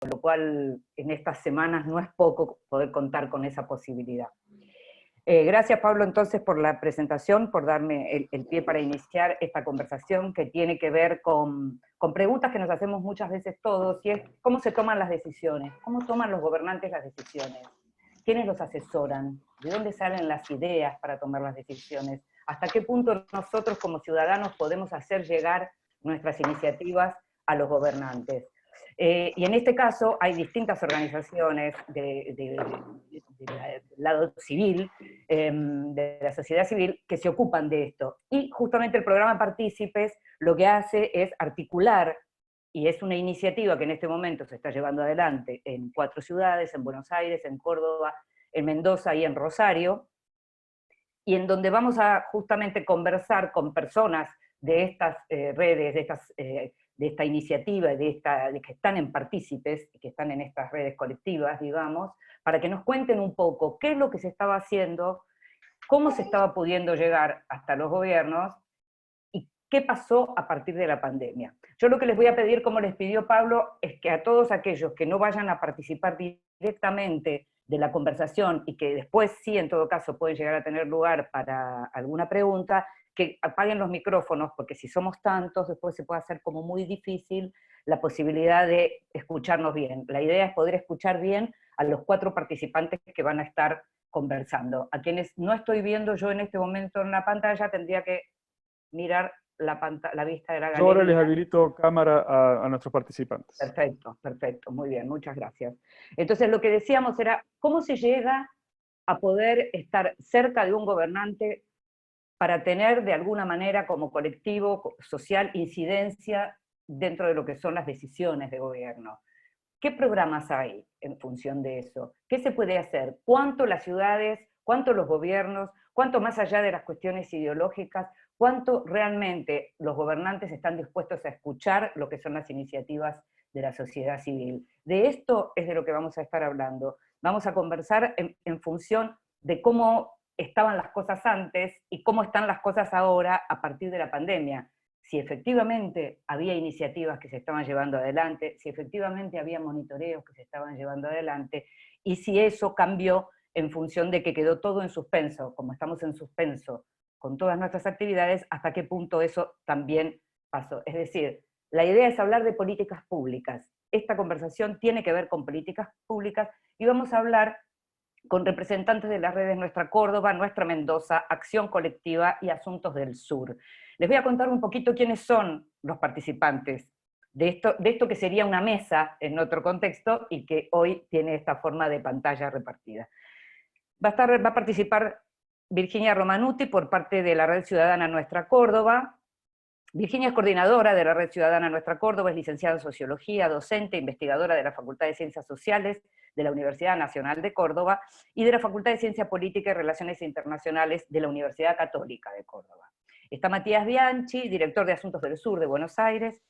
con lo cual en estas semanas no es poco poder contar con esa posibilidad. Gracias, Pablo, entonces, por la presentación, por darme el pie para iniciar esta conversación que tiene que ver con preguntas que nos hacemos muchas veces todos, y es cómo se toman las decisiones, cómo toman los gobernantes las decisiones, quiénes los asesoran, de dónde salen las ideas para tomar las decisiones, hasta qué punto nosotros como ciudadanos podemos hacer llegar nuestras iniciativas a los gobernantes. Y en este caso hay distintas organizaciones del lado civil, de la sociedad civil, que se ocupan de esto. Y justamente el programa Partícipes lo que hace es articular, y es una iniciativa que en este momento se está llevando adelante en 4 ciudades, en Buenos Aires, en Córdoba, en Mendoza y en Rosario, y en donde vamos a justamente conversar con personas de estas redes, de esta iniciativa, de que están en Partícipes, que están en estas redes colectivas, digamos, para que nos cuenten un poco qué es lo que se estaba haciendo, cómo se estaba pudiendo llegar hasta los gobiernos, y qué pasó a partir de la pandemia. Yo lo que les voy a pedir, como les pidió Pablo, es que a todos aquellos que no vayan a participar directamente de la conversación, y que después sí, en todo caso, pueden llegar a tener lugar para alguna pregunta, que apaguen los micrófonos, porque si somos tantos, después se puede hacer como muy difícil la posibilidad de escucharnos bien. La idea es poder escuchar bien a los 4 participantes que van a estar conversando. A quienes no estoy viendo yo en este momento en la pantalla, tendría que mirar la vista de la Yo ahora les galería. habilito cámara a nuestros participantes. Perfecto, perfecto, muy bien, muchas gracias. Entonces lo que decíamos era, ¿cómo se llega a poder estar cerca de un gobernante para tener de alguna manera como colectivo social incidencia dentro de lo que son las decisiones de gobierno? ¿Qué programas hay en función de eso? ¿Qué se puede hacer? ¿Cuánto las ciudades, cuánto los gobiernos, cuánto más allá de las cuestiones ideológicas, cuánto realmente los gobernantes están dispuestos a escuchar lo que son las iniciativas de la sociedad civil? De esto es de lo que vamos a estar hablando. Vamos a conversar en función de cómo estaban las cosas antes y cómo están las cosas ahora a partir de la pandemia. Si efectivamente había iniciativas que se estaban llevando adelante, si efectivamente había monitoreos que se estaban llevando adelante, y si eso cambió en función de que quedó todo en suspenso, como estamos en suspenso con todas nuestras actividades, hasta qué punto eso también pasó. Es decir, la idea es hablar de políticas públicas. Esta conversación tiene que ver con políticas públicas, y vamos a hablar con representantes de las redes Nuestra Córdoba, Nuestra Mendoza, Acción Colectiva y Asuntos del Sur. Les voy a contar un poquito quiénes son los participantes de esto que sería una mesa en otro contexto y que hoy tiene esta forma de pantalla repartida. Va a participar Virginia Romanuti por parte de la Red Ciudadana Nuestra Córdoba. Virginia es coordinadora de la Red Ciudadana Nuestra Córdoba, es licenciada en Sociología, docente, investigadora de la Facultad de Ciencias Sociales de la Universidad Nacional de Córdoba y de la Facultad de Ciencia Política y Relaciones Internacionales de la Universidad Católica de Córdoba. Está Matías Bianchi, director de Asuntos del Sur de Buenos Aires.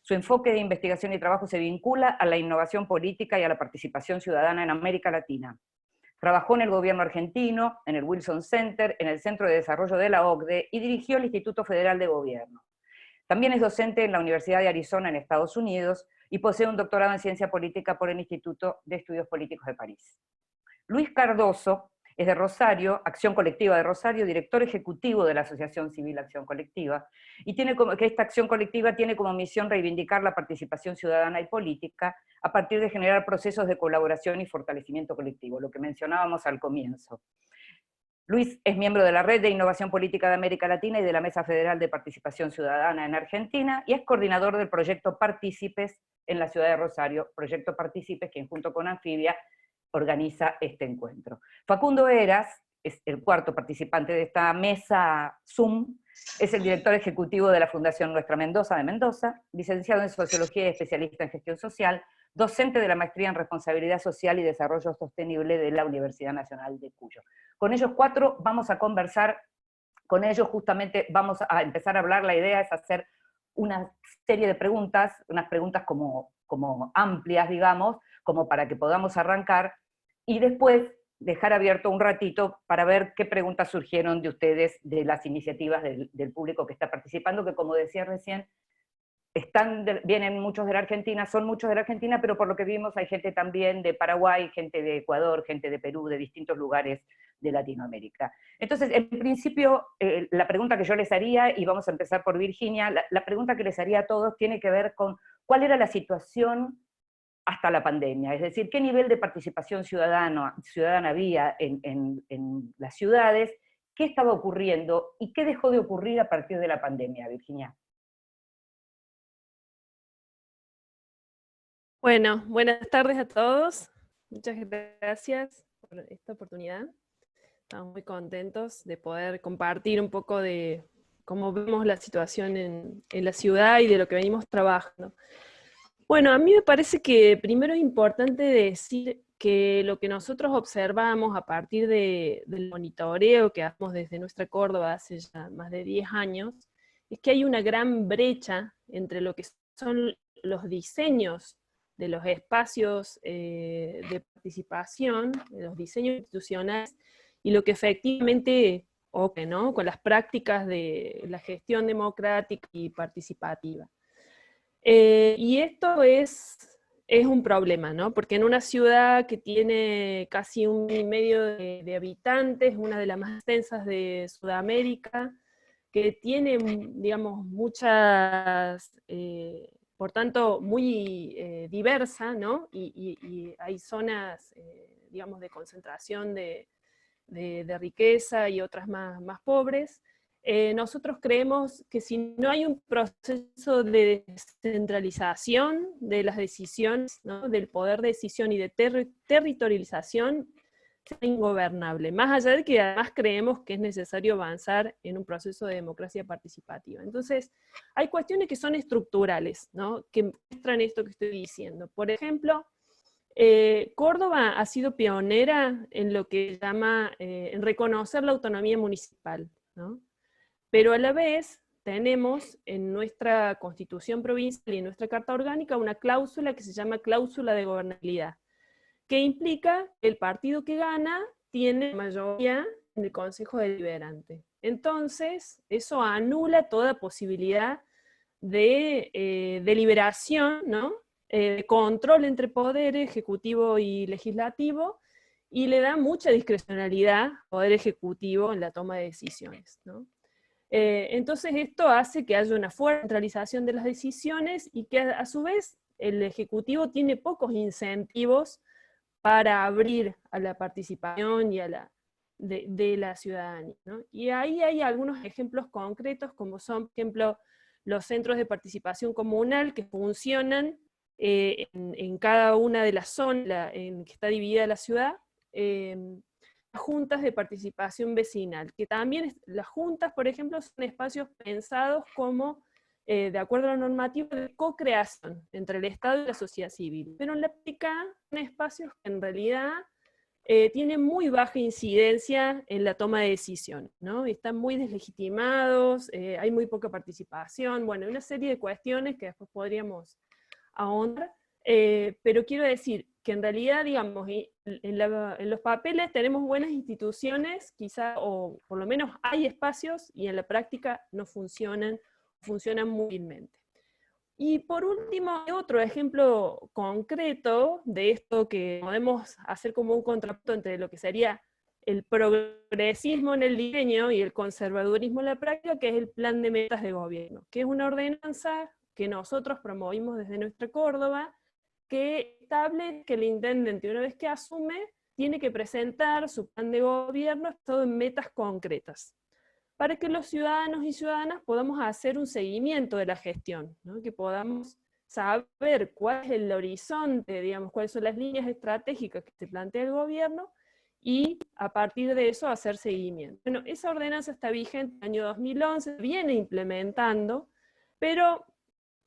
Su enfoque de investigación y trabajo se vincula a la innovación política y a la participación ciudadana en América Latina. Trabajó en el gobierno argentino, en el Wilson Center, en el Centro de Desarrollo de la OCDE y dirigió el Instituto Federal de Gobierno. También es docente en la Universidad de Arizona en Estados Unidos y posee un doctorado en Ciencia Política por el Instituto de Estudios Políticos de París. Luis Cardoso es de Rosario, Acción Colectiva de Rosario, director ejecutivo de la Asociación Civil Acción Colectiva, y que esta acción colectiva tiene como misión reivindicar la participación ciudadana y política a partir de generar procesos de colaboración y fortalecimiento colectivo, lo que mencionábamos al comienzo. Luis es miembro de la Red de Innovación Política de América Latina y de la Mesa Federal de Participación Ciudadana en Argentina, y es coordinador del proyecto Partícipes en la ciudad de Rosario, proyecto Partícipes que junto con Anfibia organiza este encuentro. Facundo Eras es el cuarto participante de esta mesa Zoom, es el director ejecutivo de la Fundación Nuestra Mendoza de Mendoza, licenciado en Sociología y especialista en Gestión Social, docente de la Maestría en Responsabilidad Social y Desarrollo Sostenible de la Universidad Nacional de Cuyo. Con ellos 4 vamos a conversar, con ellos justamente vamos a empezar a hablar. La idea es hacer una serie de preguntas, unas preguntas como amplias, digamos, como para que podamos arrancar, y después dejar abierto un ratito para ver qué preguntas surgieron de ustedes, de las iniciativas del público que está participando, que como decía recién, vienen muchos de la Argentina, son muchos de la Argentina, pero por lo que vimos hay gente también de Paraguay, gente de Ecuador, gente de Perú, de distintos lugares de Latinoamérica. Entonces, en principio, la pregunta que yo les haría, y vamos a empezar por Virginia, la pregunta que les haría a todos tiene que ver con cuál era la situación hasta la pandemia, es decir, qué nivel de participación ciudadana había en las ciudades, qué estaba ocurriendo y qué dejó de ocurrir a partir de la pandemia, Virginia. Bueno, buenas tardes a todos. Muchas gracias por esta oportunidad. Estamos muy contentos de poder compartir un poco de cómo vemos la situación en la ciudad y de lo que venimos trabajando. Bueno, a mí me parece que primero es importante decir que lo que nosotros observamos a partir del monitoreo que hacemos desde nuestra Córdoba hace ya más de 10 años, es que hay una gran brecha entre lo que son los diseños de los espacios de participación, de los diseños institucionales, y lo que efectivamente ocurre, ¿no?, con las prácticas de la gestión democrática y participativa. Y esto es un problema, ¿no? Porque en una ciudad que tiene casi 1,5 millones de habitantes, una de las más extensas de Sudamérica, que tiene, digamos, muchas, por tanto, muy diversa, ¿no? Y hay zonas, digamos, de concentración de riqueza y otras más pobres. Nosotros creemos que si no hay un proceso de descentralización de las decisiones, ¿no?, del poder de decisión y de territorialización, será ingobernable, más allá de que además creemos que es necesario avanzar en un proceso de democracia participativa. Entonces, hay cuestiones que son estructurales, ¿no?, que muestran esto que estoy diciendo. Por ejemplo, Córdoba ha sido pionera en lo que llama, en reconocer la autonomía municipal, ¿no? Pero a la vez tenemos en nuestra constitución provincial y en nuestra carta orgánica una cláusula que se llama cláusula de gobernabilidad, que implica que el partido que gana tiene mayoría en el Consejo Deliberante. Entonces, eso anula toda posibilidad de deliberación, ¿no?, de control entre poder ejecutivo y legislativo, y le da mucha discrecionalidad al poder ejecutivo en la toma de decisiones, ¿no? Entonces esto hace que haya una fuerte centralización de las decisiones y que a su vez el Ejecutivo tiene pocos incentivos para abrir a la participación y a de la ciudadanía, ¿no? Y ahí hay algunos ejemplos concretos, como son, por ejemplo, los centros de participación comunal que funcionan en cada una de las zonas en que está dividida la ciudad, juntas de participación vecinal, que también las juntas, por ejemplo, son espacios pensados como, de acuerdo a la normativa, de co-creación entre el Estado y la sociedad civil. Pero en la práctica son espacios que en realidad tienen muy baja incidencia en la toma de decisión, ¿no? Están muy deslegitimados, hay muy poca participación, bueno, una serie de cuestiones que después podríamos ahondar, pero quiero decir que en realidad, digamos, en los papeles tenemos buenas instituciones, quizá, o por lo menos hay espacios, y en la práctica no funcionan muy bien. Y por último, otro ejemplo concreto de esto que podemos hacer como un contrapunto entre lo que sería el progresismo en el diseño y el conservadurismo en la práctica, que es el plan de metas de gobierno, que es una ordenanza que nosotros promovimos desde nuestra Córdoba, que establece que el intendente, una vez que asume, tiene que presentar su plan de gobierno todo en metas concretas, para que los ciudadanos y ciudadanas podamos hacer un seguimiento de la gestión, ¿no?, que podamos saber cuál es el horizonte, digamos, cuáles son las líneas estratégicas que se plantea el gobierno, y a partir de eso hacer seguimiento. Bueno, esa ordenanza está vigente en el año 2011, viene implementando, pero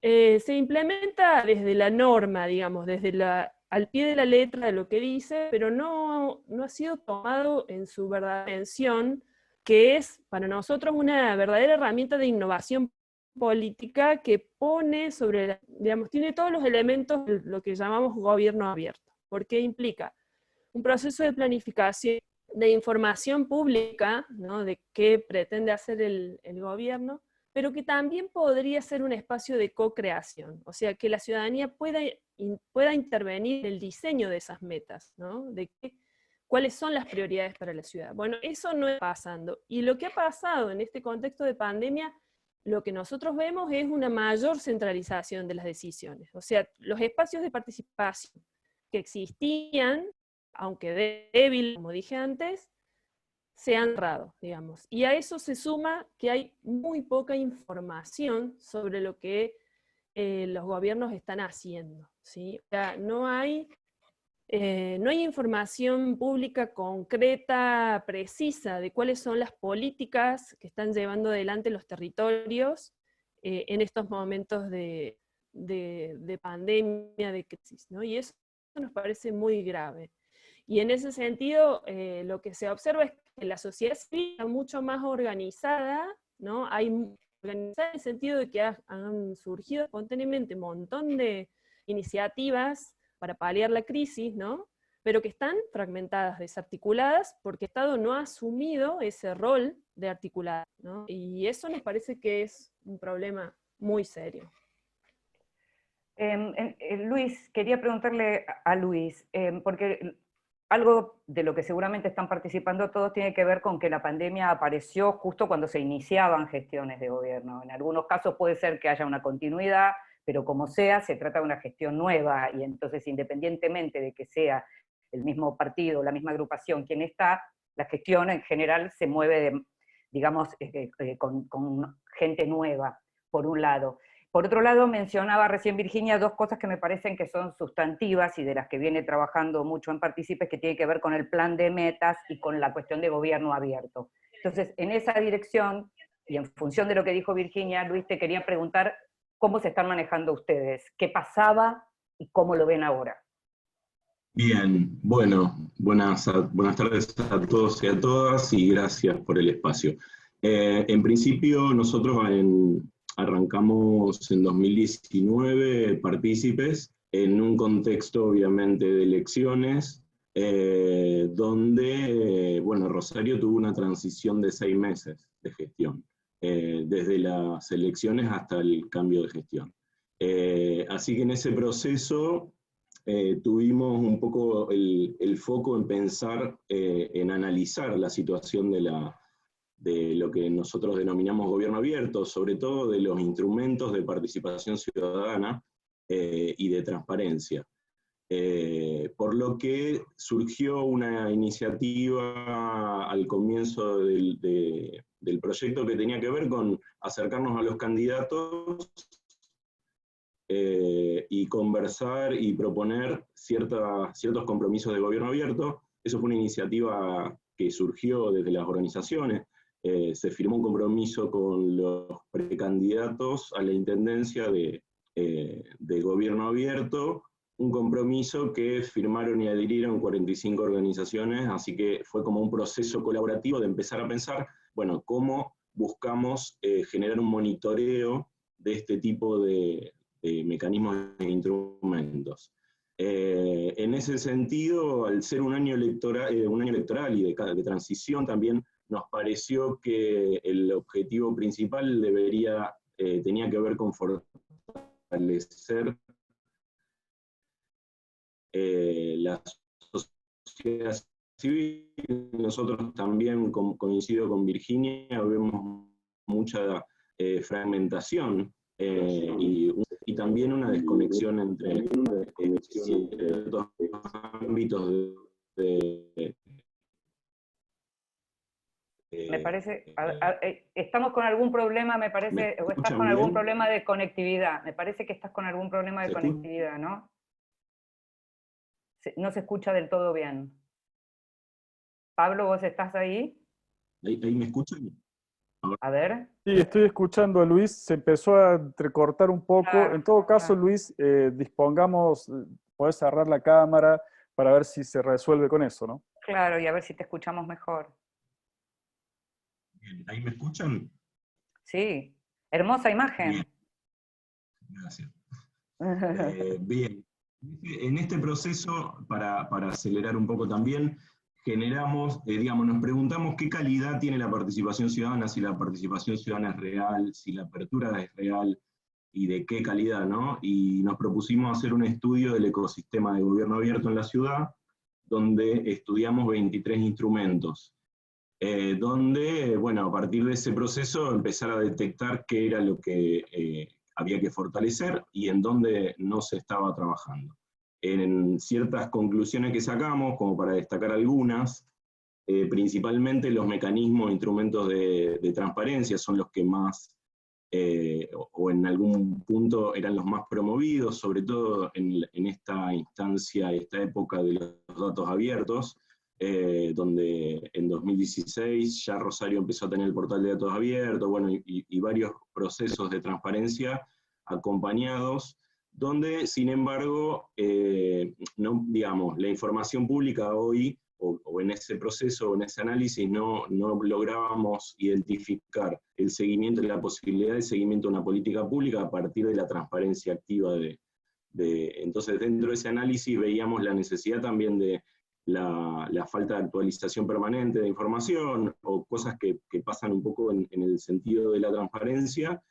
se implementa desde la norma, digamos, al pie de la letra de lo que dice, pero no ha sido tomado en su verdadera dimensión, que es para nosotros una verdadera herramienta de innovación política que pone digamos, tiene todos los elementos de lo que llamamos gobierno abierto, porque implica un proceso de planificación, de información pública, ¿no?, de qué pretende hacer el gobierno, pero que también podría ser un espacio de co-creación, o sea, que la ciudadanía pueda intervenir en el diseño de esas metas, ¿no? ¿Cuáles son las prioridades para la ciudad? Bueno, eso no está pasando, y lo que ha pasado en este contexto de pandemia, lo que nosotros vemos es una mayor centralización de las decisiones, o sea, los espacios de participación que existían, aunque débil, como dije antes, se han cerrado, digamos. Y a eso se suma que hay muy poca información sobre lo que los gobiernos están haciendo, ¿sí? O sea, no hay información pública concreta, precisa, de cuáles son las políticas que están llevando adelante los territorios en estos momentos de pandemia, de crisis, ¿no? Y eso nos parece muy grave. Y en ese sentido, lo que se observa es que la sociedad civil está mucho más organizada, ¿no? Hay organizada en el sentido de que han surgido espontáneamente un montón de iniciativas para paliar la crisis, ¿no? Pero que están fragmentadas, desarticuladas, porque el Estado no ha asumido ese rol de articular, ¿no? Y eso nos parece que es un problema muy serio. Luis, quería preguntarle a Luis, porque algo de lo que seguramente están participando todos tiene que ver con que la pandemia apareció justo cuando se iniciaban gestiones de gobierno. En algunos casos puede ser que haya una continuidad, pero como sea, se trata de una gestión nueva, y entonces independientemente de que sea el mismo partido, la misma agrupación quien está, la gestión en general se mueve, digamos, con gente nueva, por un lado. Por otro lado, mencionaba recién Virginia dos cosas que me parecen que son sustantivas y de las que viene trabajando mucho en Partícipes, que tiene que ver con el plan de metas y con la cuestión de gobierno abierto. Entonces, en esa dirección, y en función de lo que dijo Virginia, Luis, te quería preguntar cómo se están manejando ustedes, qué pasaba y cómo lo ven ahora. Bien, bueno, buenas tardes a todos y a todas, y gracias por el espacio. En principio, nosotros arrancamos en 2019 Partícipes, en un contexto obviamente de elecciones, donde, bueno, Rosario tuvo una transición de 6 meses de gestión, desde las elecciones hasta el cambio de gestión. Así que en ese proceso tuvimos un poco el foco en pensar, en analizar la situación de lo que nosotros denominamos gobierno abierto, sobre todo de los instrumentos de participación ciudadana y de transparencia. Por lo que surgió una iniciativa al comienzo del proyecto que tenía que ver con acercarnos a los candidatos y conversar y proponer ciertos compromisos de gobierno abierto. Eso fue una iniciativa que surgió desde las organizaciones. Se firmó un compromiso con los precandidatos a la intendencia de gobierno abierto, un compromiso que firmaron y adhirieron 45 organizaciones, así que fue como un proceso colaborativo de empezar a pensar, bueno, cómo buscamos generar un monitoreo de este tipo de mecanismos e instrumentos. En ese sentido, al ser un año electoral y de transición, también nos pareció que el objetivo principal tenía que ver con fortalecer la sociedad civil. Nosotros también, coincido con Virginia, vemos mucha fragmentación y también una desconexión entre ciertos ámbitos me parece, estamos con algún problema, me parece, o estás con algún problema de conectividad. Me parece que estás con algún problema de conectividad, ¿no? No se escucha del todo bien. Pablo, ¿vos estás ahí? ¿Ahí me escuchan? A ver. Sí, estoy escuchando a Luis, se empezó a entrecortar un poco. Claro, En todo caso, claro. Luis, dispongamos, podés cerrar la cámara para ver si se resuelve con eso, ¿no? Claro, y a ver si te escuchamos mejor. Bien, ¿ahí me escuchan? Sí, hermosa imagen. Bien. Gracias. Bien, en este proceso, para acelerar un poco también, generamos, digamos, nos preguntamos qué calidad tiene la participación ciudadana, si la participación ciudadana es real, si la apertura es real, y de qué calidad, ¿no? Y nos propusimos hacer un estudio del ecosistema de gobierno abierto en la ciudad, donde estudiamos 23 instrumentos, donde, bueno, a partir de ese proceso empezar a detectar qué era lo que había que fortalecer y en dónde no se estaba trabajando. En ciertas conclusiones que sacamos, como para destacar algunas, principalmente los mecanismos e instrumentos de transparencia son los que más, o en algún punto eran los más promovidos, sobre todo en esta instancia, esta época de los datos abiertos, donde en 2016 ya Rosario empezó a tener el portal de datos abiertos, bueno, y varios procesos de transparencia acompañados, donde, sin embargo, no, digamos, la información pública hoy, o en ese proceso, o en ese análisis, no lográbamos identificar el seguimiento, la posibilidad de seguimiento de una política pública a partir de la transparencia activa entonces, dentro de ese análisis veíamos la necesidad también de la falta de actualización permanente de información, o cosas que pasan un poco en el sentido de la transparencia,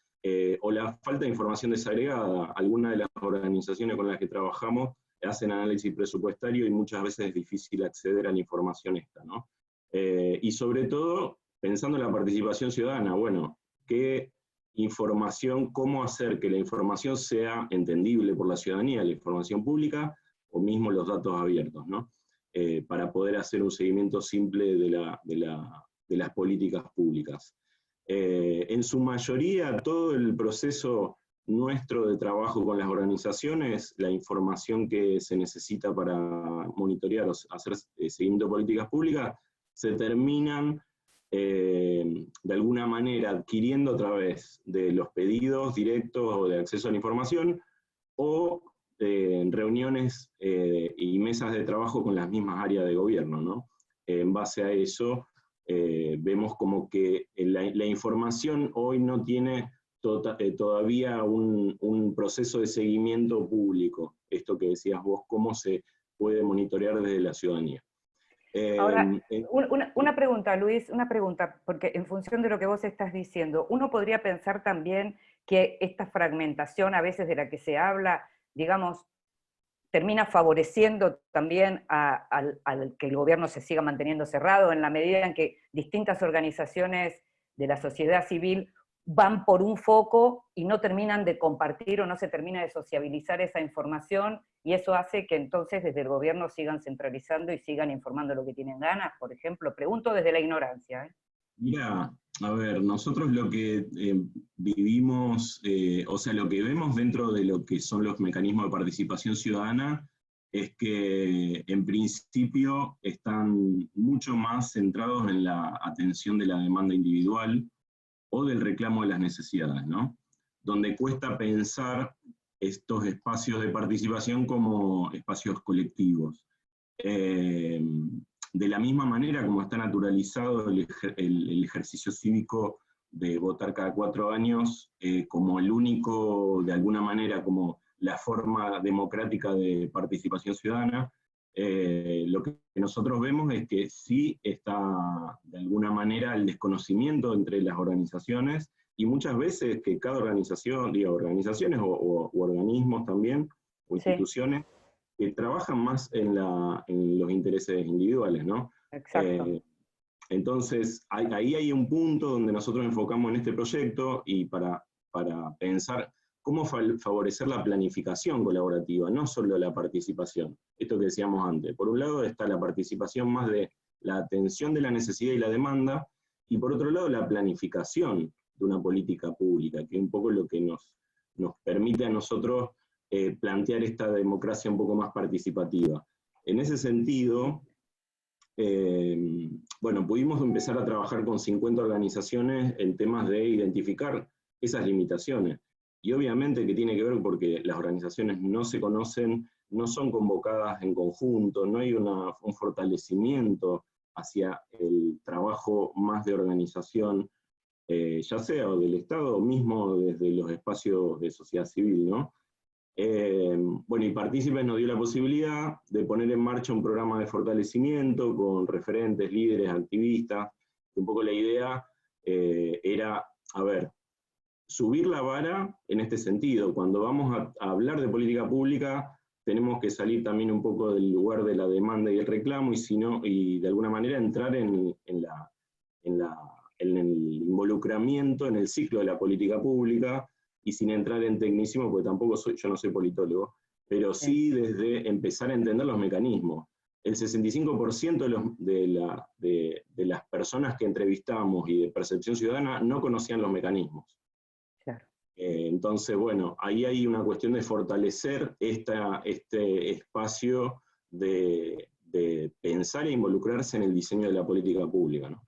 o la falta de información desagregada. Algunas de las organizaciones con las que trabajamos hacen análisis presupuestario y muchas veces es difícil acceder a la información esta, ¿no? Y sobre todo, pensando en la participación ciudadana, bueno, ¿qué información, cómo hacer que la información sea entendible por la ciudadanía, la información pública, o mismo los datos abiertos, ¿no? Para poder hacer un seguimiento simple de las políticas públicas. En su mayoría, todo el proceso nuestro de trabajo con las organizaciones, la información que se necesita para monitorear o hacer seguimiento de políticas públicas, se terminan de alguna manera adquiriendo a través de los pedidos directos o de acceso a la información, o en reuniones y mesas de trabajo con las mismas áreas de gobierno, ¿no? En base a eso, vemos como que la información hoy no tiene todavía un proceso de seguimiento público, esto que decías vos, cómo se puede monitorear desde la ciudadanía. Ahora, una pregunta, Luis, una pregunta, porque en función de lo que vos estás diciendo, uno podría pensar también que esta fragmentación a veces de la que se habla, digamos, termina favoreciendo también al que el gobierno se siga manteniendo cerrado, en la medida en que distintas organizaciones de la sociedad civil van por un foco y no terminan de compartir o no se termina de sociabilizar esa información, y eso hace que entonces desde el gobierno sigan centralizando y sigan informando lo que tienen ganas, por ejemplo. Pregunto desde la ignorancia. Mira, a ver, nosotros lo que vivimos, o sea, lo que vemos dentro de lo que son los mecanismos de participación ciudadana, es que en principio están mucho más centrados en la atención de la demanda individual o del reclamo de las necesidades, ¿no? Donde cuesta pensar estos espacios de participación como espacios colectivos. De la misma manera como está naturalizado el ejercicio cívico de votar cada 4 años como el único, de alguna manera, como la forma democrática de participación ciudadana, lo que nosotros vemos es que sí está, de alguna manera, el desconocimiento entre las organizaciones, y muchas veces que cada organización, digo, organizaciones o organismos también, o instituciones, que trabajan más en los intereses individuales, ¿no? Exacto. Entonces, ahí hay un punto donde nosotros enfocamos en este proyecto, y para pensar cómo favorecer la planificación colaborativa, no solo la participación. Esto que decíamos antes. Por un lado está la participación más de la atención de la necesidad y la demanda, y por otro lado la planificación de una política pública, que es un poco lo que nos permite a nosotros plantear esta democracia un poco más participativa. En ese sentido, bueno, pudimos empezar a trabajar con 50 organizaciones en temas de identificar esas limitaciones. Y obviamente que tiene que ver porque las organizaciones no se conocen, no son convocadas en conjunto, no hay un fortalecimiento hacia el trabajo más de organización, ya sea del Estado o mismo desde los espacios de sociedad civil, ¿no? Bueno, y Partícipes nos dio la posibilidad de poner en marcha un programa de fortalecimiento con referentes, líderes, activistas. Un poco la idea era, a ver, subir la vara en este sentido. Cuando vamos a hablar de política pública, tenemos que salir también un poco del lugar de la demanda y el reclamo, y de alguna manera entrar en el involucramiento, en el ciclo de la política pública, y sin entrar en tecnicismo, porque tampoco yo no soy politólogo, pero sí desde empezar a entender los mecanismos. El 65% de las personas que entrevistamos y de Percepción Ciudadana no conocían los mecanismos. Claro. Entonces, bueno, ahí hay una cuestión de fortalecer este espacio de pensar e involucrarse en el diseño de la política pública, ¿no?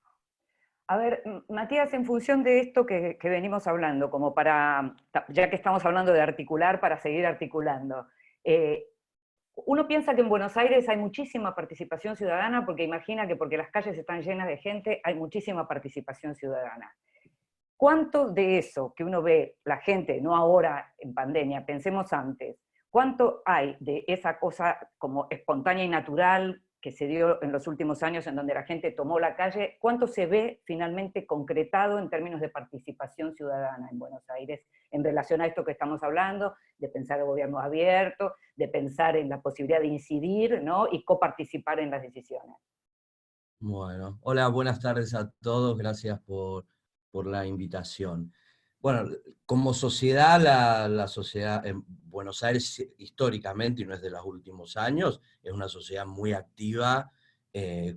A ver, Matías, en función de esto que venimos hablando, como para, ya que estamos hablando de articular, para seguir articulando, uno piensa que en Buenos Aires hay muchísima participación ciudadana, porque imagina que porque las calles están llenas de gente, hay muchísima participación ciudadana. ¿Cuánto de eso que uno ve, la gente, no ahora en pandemia, pensemos antes, cuánto hay de esa cosa como espontánea y natural que se dio en los últimos años en donde la gente tomó la calle, cuánto se ve finalmente concretado en términos de participación ciudadana en Buenos Aires en relación a esto que estamos hablando, de pensar el gobierno abierto, de pensar en la posibilidad de incidir, ¿no?, y coparticipar en las decisiones? Bueno, hola, buenas tardes a todos, gracias por la invitación. Bueno, como sociedad, la sociedad en Buenos Aires históricamente, y no es de los últimos años, es una sociedad muy activa,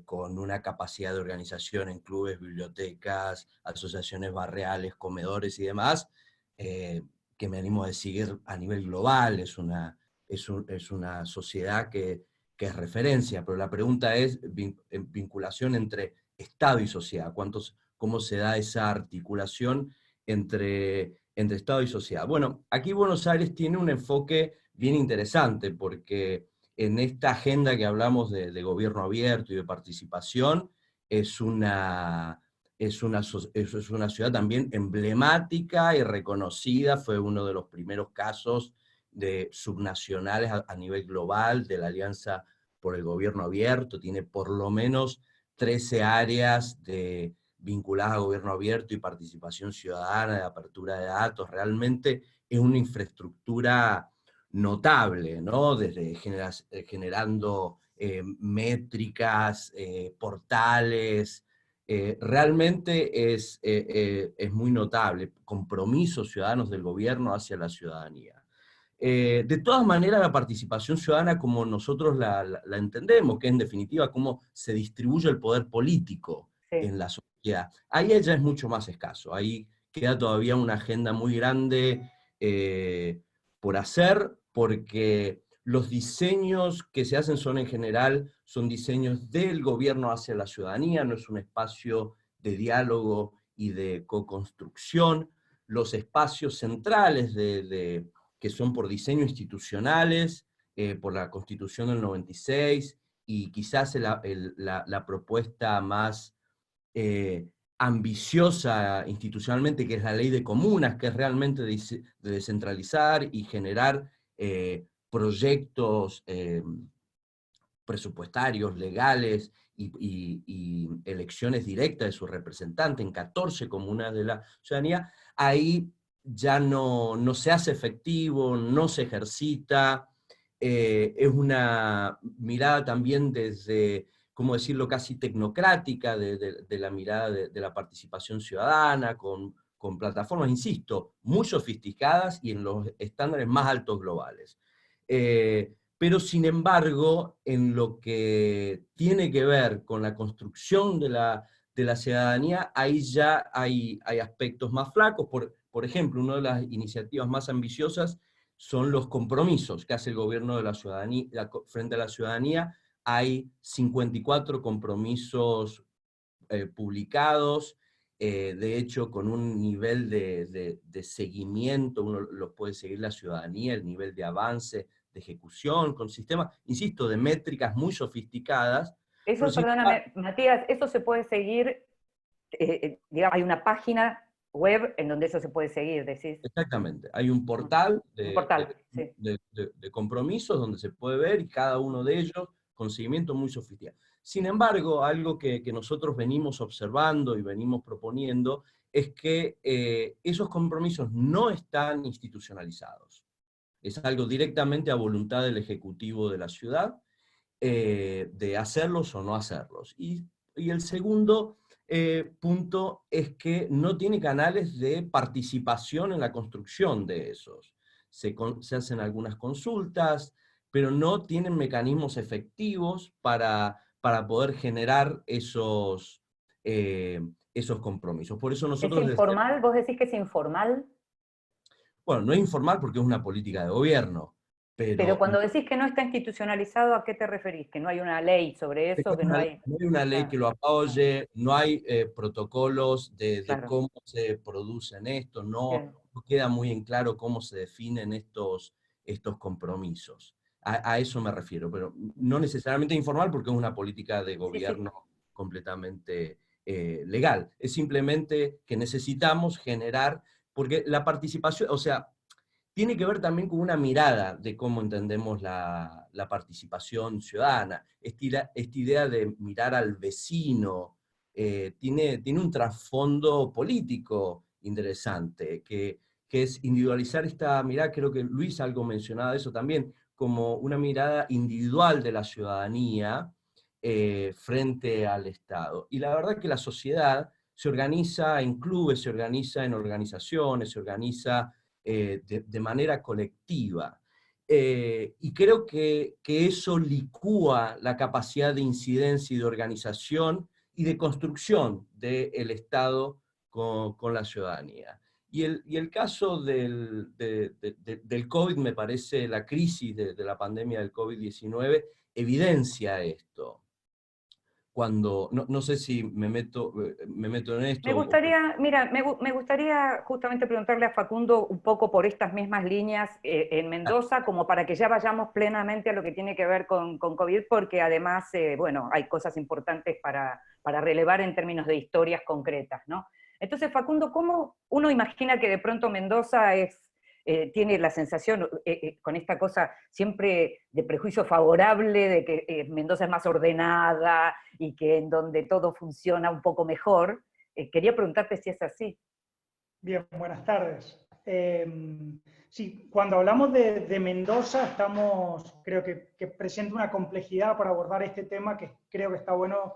con una capacidad de organización en clubes, bibliotecas, asociaciones barriales, comedores y demás, que me animo a decir a nivel global, es una sociedad que es referencia, pero la pregunta es vinculación entre Estado y sociedad, cómo se da esa articulación entre Estado y sociedad. Bueno, aquí Buenos Aires tiene un enfoque bien interesante, porque en esta agenda que hablamos de gobierno abierto y de participación, es una ciudad también emblemática y reconocida, fue uno de los primeros casos de subnacionales a nivel global de la Alianza por el Gobierno Abierto, tiene por lo menos 13 áreas vinculadas a gobierno abierto y participación ciudadana, de apertura de datos. Realmente es una infraestructura notable, ¿no? Desde generando métricas, portales. Realmente es muy notable, compromisos ciudadanos del gobierno hacia la ciudadanía. De todas maneras, la participación ciudadana, como nosotros la entendemos, que en definitiva cómo se distribuye el poder político en la sociedad, ahí ella es mucho más escaso. Ahí queda todavía una agenda muy grande por hacer, porque los diseños que se hacen son en general, son diseños del gobierno hacia la ciudadanía, no es un espacio de diálogo y de co-construcción. Los espacios centrales que son por diseño institucionales, por la Constitución del 96, y quizás la propuesta más ambiciosa institucionalmente, que es la ley de comunas, que es realmente de descentralizar y generar proyectos presupuestarios, legales, y elecciones directas de su representante en 14 comunas de la ciudadanía. Ahí ya no se hace efectivo, no se ejercita, es una mirada también desde, ¿cómo decirlo?, casi tecnocrática, de la mirada de la participación ciudadana, con plataformas, insisto, muy sofisticadas y en los estándares más altos globales. Pero sin embargo, en lo que tiene que ver con la construcción de la ciudadanía, ahí ya hay aspectos más flacos. Por ejemplo, una de las iniciativas más ambiciosas son los compromisos que hace el gobierno de la ciudadanía, frente a la ciudadanía. Hay 54 compromisos publicados, de hecho con un nivel de seguimiento, uno los puede seguir la ciudadanía, el nivel de avance, de ejecución, con sistemas, insisto, de métricas muy sofisticadas. Eso, perdóname, Matías, eso se puede seguir, digamos, hay una página web en donde eso se puede seguir, decís. Exactamente. Hay un portal Un portal, sí. de compromisos donde se puede ver y cada uno de ellos con seguimiento muy sofisticado. Sin embargo, algo que nosotros venimos observando y venimos proponiendo es que esos compromisos no están institucionalizados. Es algo directamente a voluntad del Ejecutivo de la ciudad, de hacerlos o no hacerlos. Y el segundo punto es que no tiene canales de participación en la construcción de esos. Se hacen algunas consultas, pero no tienen mecanismos efectivos para poder generar esos compromisos. Por eso ¿Es nosotros informal? ¿Vos decís que es informal? bueno, no es informal porque es una política de gobierno, Pero pero cuando decís que no está institucionalizado, ¿a qué te referís? ¿Que no hay una ley sobre eso? ¿Que no hay...? no hay una ley que lo apoye, no hay protocolos de Claro, cómo se producen esto, bien. no queda muy en claro cómo se definen estos compromisos. A eso me refiero, pero no necesariamente informal porque es una política de Sí, sí. gobierno completamente legal. Es simplemente que necesitamos generar, porque la participación, o sea, tiene que ver también con una mirada de cómo entendemos la participación ciudadana. Esta idea de mirar al vecino tiene un trasfondo político interesante, que es individualizar esta mirada, creo que Luis algo mencionaba de eso también, como una mirada individual de la ciudadanía frente al Estado. Y la verdad que la sociedad se organiza en clubes, se organiza en organizaciones, se organiza de manera colectiva. Y creo que eso licúa la capacidad de incidencia y de organización y de construcción del Estado con la ciudadanía. Y el caso del COVID, me parece, la crisis de la pandemia del COVID-19 evidencia esto. Cuando, no sé si me meto en esto. Me gustaría, mira, me gustaría justamente preguntarle a Facundo un poco por estas mismas líneas en Mendoza, como para que ya vayamos plenamente a lo que tiene que ver con COVID, porque además, bueno, hay cosas importantes para relevar en términos de historias concretas, ¿no? Entonces, Facundo, ¿cómo uno imagina que de pronto Mendoza tiene la sensación, con esta cosa siempre de prejuicio favorable, de que Mendoza es más ordenada y que en donde todo funciona un poco mejor? Quería preguntarte si es así. Bien, buenas tardes. Sí, cuando hablamos de Mendoza, creo que presenta una complejidad para abordar este tema que creo que está bueno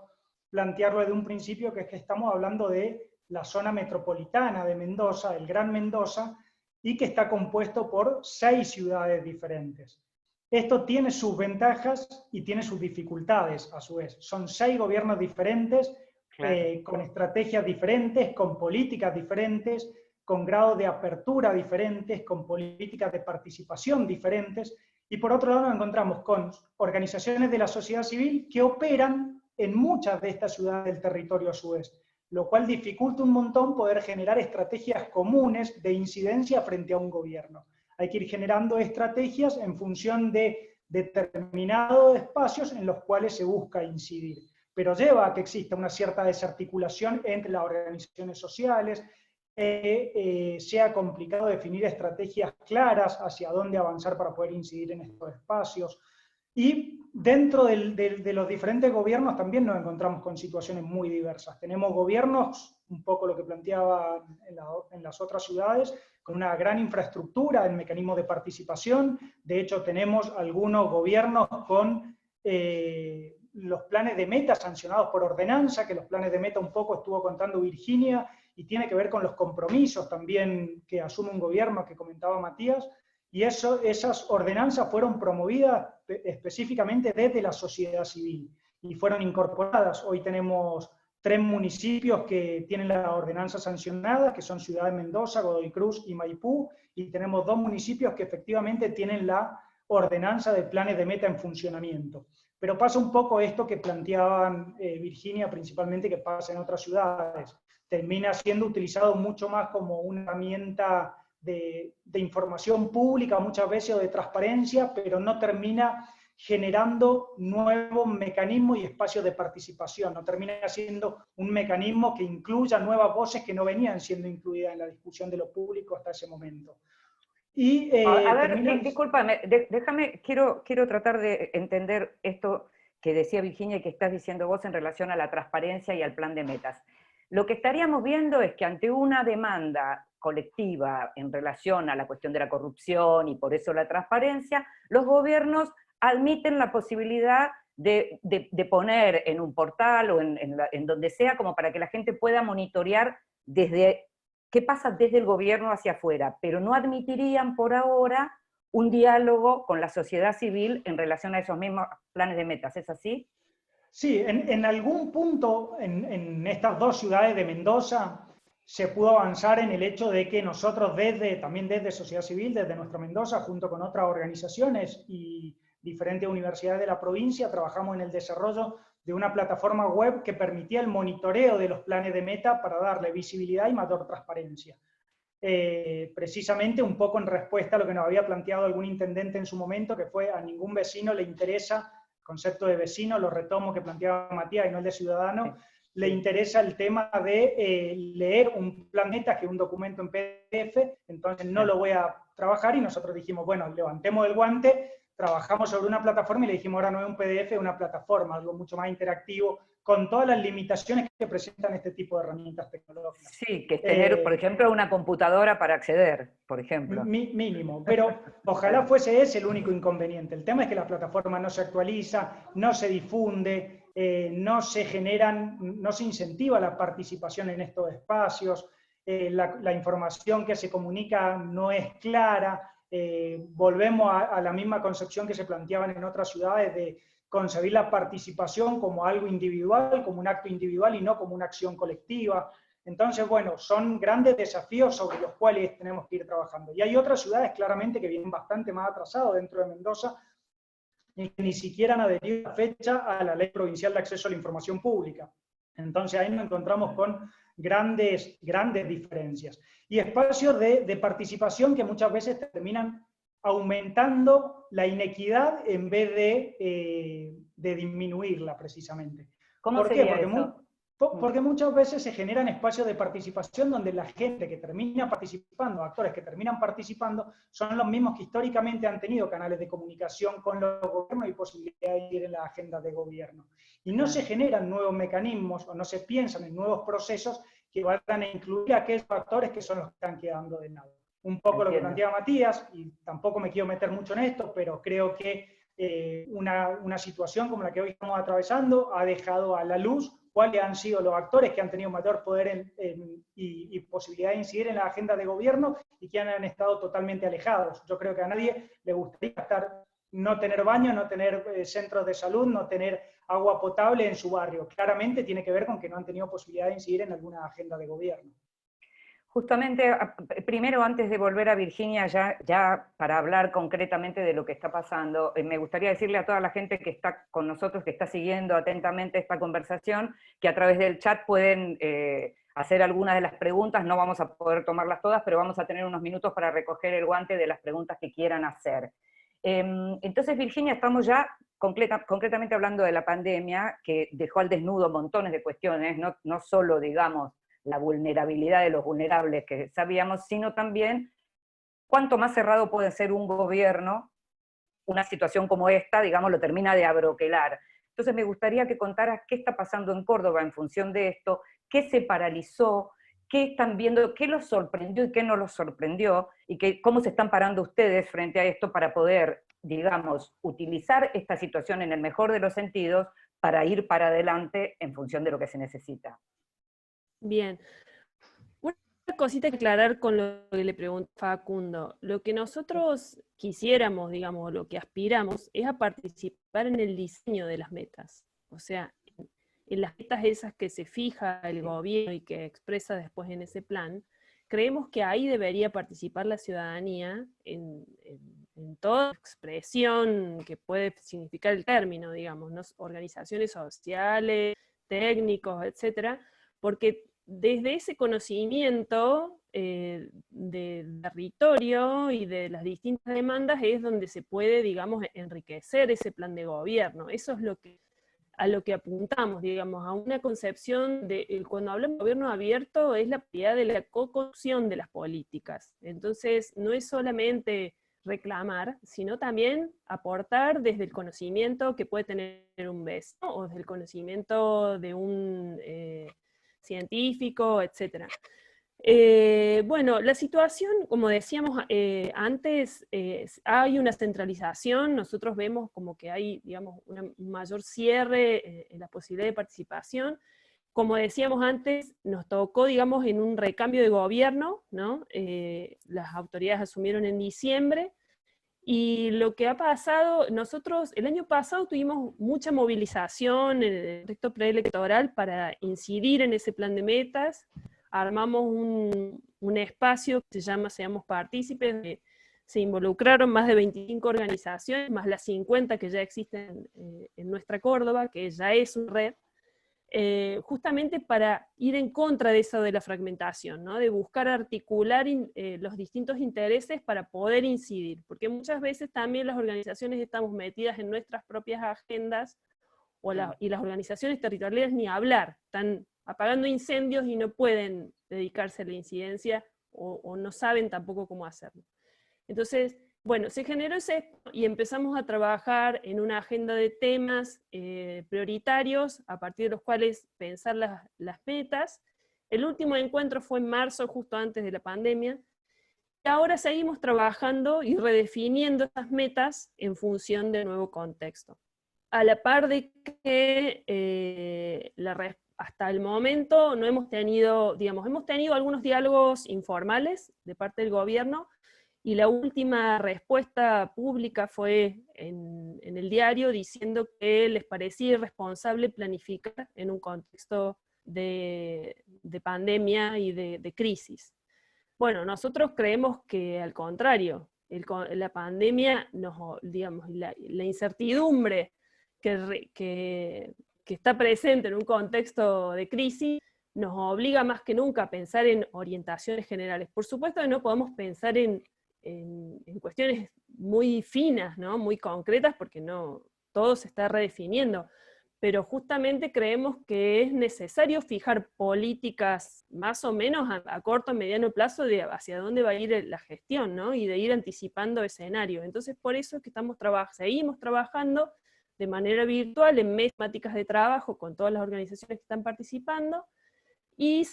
plantearlo desde un principio, que es que estamos hablando de la zona metropolitana de Mendoza, el Gran Mendoza, y que está compuesto por 6 ciudades diferentes. Esto tiene sus ventajas y tiene sus dificultades a su vez. Son 6 gobiernos diferentes, claro, con estrategias diferentes, con políticas diferentes, con grados de apertura diferentes, con políticas de participación diferentes, y por otro lado nos encontramos con organizaciones de la sociedad civil que operan en muchas de estas ciudades del territorio a su vez, lo cual dificulta un montón poder generar estrategias comunes de incidencia frente a un gobierno. Hay que ir generando estrategias en función de determinados espacios en los cuales se busca incidir, pero lleva a que exista una cierta desarticulación entre las organizaciones sociales, sea complicado definir estrategias claras hacia dónde avanzar para poder incidir en estos espacios. Y dentro de los diferentes gobiernos también nos encontramos con situaciones muy diversas. Tenemos gobiernos, un poco lo que planteaba en las otras ciudades, con una gran infraestructura en mecanismos de participación. De hecho, tenemos algunos gobiernos con los planes de meta sancionados por ordenanza, que los planes de meta un poco estuvo contando Virginia, y tiene que ver con los compromisos también que asume un gobierno, que comentaba Matías, y esas ordenanzas fueron promovidas específicamente desde la sociedad civil y fueron incorporadas. Hoy tenemos 3 municipios que tienen la ordenanza sancionada, que son Ciudad de Mendoza, Godoy Cruz y Maipú, y tenemos 2 municipios que efectivamente tienen la ordenanza de planes de meta en funcionamiento. Pero pasa un poco esto que planteaban Virginia, principalmente, que pasa en otras ciudades. Termina siendo utilizado mucho más como una herramienta de información pública muchas veces o de transparencia, pero no termina generando nuevos mecanismos y espacios de participación, no termina siendo un mecanismo que incluya nuevas voces que no venían siendo incluidas en la discusión de lo público hasta ese momento. Y, a ver, discúlpame, déjame, quiero tratar de entender esto que decía Virginia y que estás diciendo vos en relación a la transparencia y al plan de metas. Lo que estaríamos viendo es que ante una demanda colectiva en relación a la cuestión de la corrupción y por eso la transparencia, los gobiernos admiten la posibilidad de poner en un portal o en donde sea, como para que la gente pueda monitorear desde qué pasa desde el gobierno hacia afuera, pero no admitirían por ahora un diálogo con la sociedad civil en relación a esos mismos planes de metas. ¿Es así? Sí, en algún punto en estas dos ciudades de Mendoza se pudo avanzar en el hecho de que nosotros también desde sociedad civil, desde nuestra Mendoza, junto con otras organizaciones y diferentes universidades de la provincia, trabajamos en el desarrollo de una plataforma web que permitía el monitoreo de los planes de meta para darle visibilidad y mayor transparencia. Precisamente un poco en respuesta a lo que nos había planteado algún intendente en su momento, que fue: a ningún vecino le interesa, el concepto de vecino, lo retomo que planteaba Matías y no el de ciudadano, le interesa el tema de leer un plan de metas, que es un documento en PDF, entonces no lo voy a trabajar, y nosotros dijimos, bueno, levantemos el guante, trabajamos sobre una plataforma y le dijimos, ahora no es un PDF, es una plataforma, algo mucho más interactivo, con todas las limitaciones que presentan este tipo de herramientas tecnológicas. Sí, que es tener, por ejemplo, una computadora para acceder, por ejemplo. Mínimo, pero ojalá fuese ese el único inconveniente. El tema es que la plataforma no se actualiza, no se difunde, no se incentiva la participación en estos espacios, la información que se comunica no es clara. Volvemos a la misma concepción que se planteaban en otras ciudades de concebir la participación como algo individual, como un acto individual y no como una acción colectiva. Entonces, bueno, son grandes desafíos sobre los cuales tenemos que ir trabajando. Y hay otras ciudades claramente que vienen bastante más atrasadas dentro de Mendoza y que ni siquiera han adherido a fecha a la Ley Provincial de Acceso a la Información Pública. Entonces ahí nos encontramos con grandes diferencias. Y espacios de participación que muchas veces terminan aumentando la inequidad en vez de disminuirla, precisamente. ¿Cómo sería eso? Porque muchas veces se generan espacios de participación donde la gente que termina participando, actores que terminan participando, son los mismos que históricamente han tenido canales de comunicación con los gobiernos y posibilidad de ir en la agenda de gobierno. Y no se generan nuevos mecanismos o no se piensan en nuevos procesos que vayan a incluir a aquellos actores que son los que están quedando de lado. Un poco lo que planteaba Matías, y tampoco me quiero meter mucho en esto, pero creo que una situación como la que hoy estamos atravesando ha dejado a la luz cuáles han sido los actores que han tenido mayor poder y posibilidad de incidir en la agenda de gobierno y que han estado totalmente alejados. Yo creo que a nadie le gustaría no tener baño, no tener centros de salud, no tener agua potable en su barrio. Claramente tiene que ver con que no han tenido posibilidad de incidir en alguna agenda de gobierno. Justamente, primero, antes de volver a Virginia, ya para hablar concretamente de lo que está pasando, me gustaría decirle a toda la gente que está con nosotros, que está siguiendo atentamente esta conversación, que a través del chat pueden hacer algunas de las preguntas. No vamos a poder tomarlas todas, pero vamos a tener unos minutos para recoger el guante de las preguntas que quieran hacer. Entonces, Virginia, estamos ya concretamente hablando de la pandemia, que dejó al desnudo montones de cuestiones, no solo, digamos, la vulnerabilidad de los vulnerables que sabíamos, sino también cuánto más cerrado puede ser un gobierno, una situación como esta, digamos, lo termina de abroquelar. Entonces me gustaría que contaras qué está pasando en Córdoba en función de esto, qué se paralizó, qué están viendo, qué los sorprendió y qué no los sorprendió, y cómo se están parando ustedes frente a esto para poder, digamos, utilizar esta situación en el mejor de los sentidos para ir para adelante en función de lo que se necesita. Bien. Una cosita que aclarar con lo que le preguntó Facundo. Lo que nosotros quisiéramos, digamos, lo que aspiramos, es a participar en el diseño de las metas. O sea, en las metas esas que se fija el gobierno y que expresa después en ese plan, creemos que ahí debería participar la ciudadanía en toda expresión que puede significar el término, digamos, ¿no? Organizaciones sociales, técnicos, etcétera, porque desde ese conocimiento de territorio y de las distintas demandas es donde se puede, digamos, enriquecer ese plan de gobierno. Eso es a lo que apuntamos, digamos, a una concepción de, cuando hablamos de gobierno abierto, es la idea de la co-construcción de las políticas. Entonces, no es solamente reclamar, sino también aportar desde el conocimiento que puede tener un vecino, o desde el conocimiento de un científico, etc. Bueno, la situación, como decíamos antes, hay una centralización. Nosotros vemos como que hay, digamos, un mayor cierre en la posibilidad de participación. Como decíamos antes, nos tocó, digamos, en un recambio de gobierno, ¿no? Las autoridades asumieron en diciembre, y lo que ha pasado, nosotros el año pasado tuvimos mucha movilización en el contexto preelectoral para incidir en ese plan de metas. Armamos un espacio que se llama Seamos Partícipes, se involucraron más de 25 organizaciones, más las 50 que ya existen en nuestra Córdoba, que ya es una red, justamente para ir en contra de eso de la fragmentación, ¿no? De buscar articular los distintos intereses para poder incidir, porque muchas veces también las organizaciones estamos metidas en nuestras propias agendas, y las organizaciones territoriales ni hablar, están apagando incendios y no pueden dedicarse a la incidencia, o no saben tampoco cómo hacerlo. Entonces, bueno, se generó ese, y empezamos a trabajar en una agenda de temas prioritarios, a partir de los cuales pensar las metas. El último encuentro fue en marzo, justo antes de la pandemia, y ahora seguimos trabajando y redefiniendo esas metas en función del nuevo contexto. A la par de que hasta el momento no hemos tenido, digamos, hemos tenido algunos diálogos informales de parte del gobierno, y la última respuesta pública fue en el diario diciendo que les parecía irresponsable planificar en un contexto de pandemia y de crisis. Bueno, nosotros creemos que al contrario, la pandemia, digamos, la incertidumbre que está presente en un contexto de crisis nos obliga más que nunca a pensar en orientaciones generales. Por supuesto que no podemos pensar en cuestiones muy finas, ¿no? Muy concretas, porque no todo se está redefiniendo, pero justamente creemos que es necesario fijar políticas más o menos a corto o mediano plazo de hacia dónde va a ir la gestión, ¿no? Y de ir anticipando escenarios. Entonces por eso es que seguimos trabajando de manera virtual en temáticas de trabajo con todas las organizaciones que están participando, y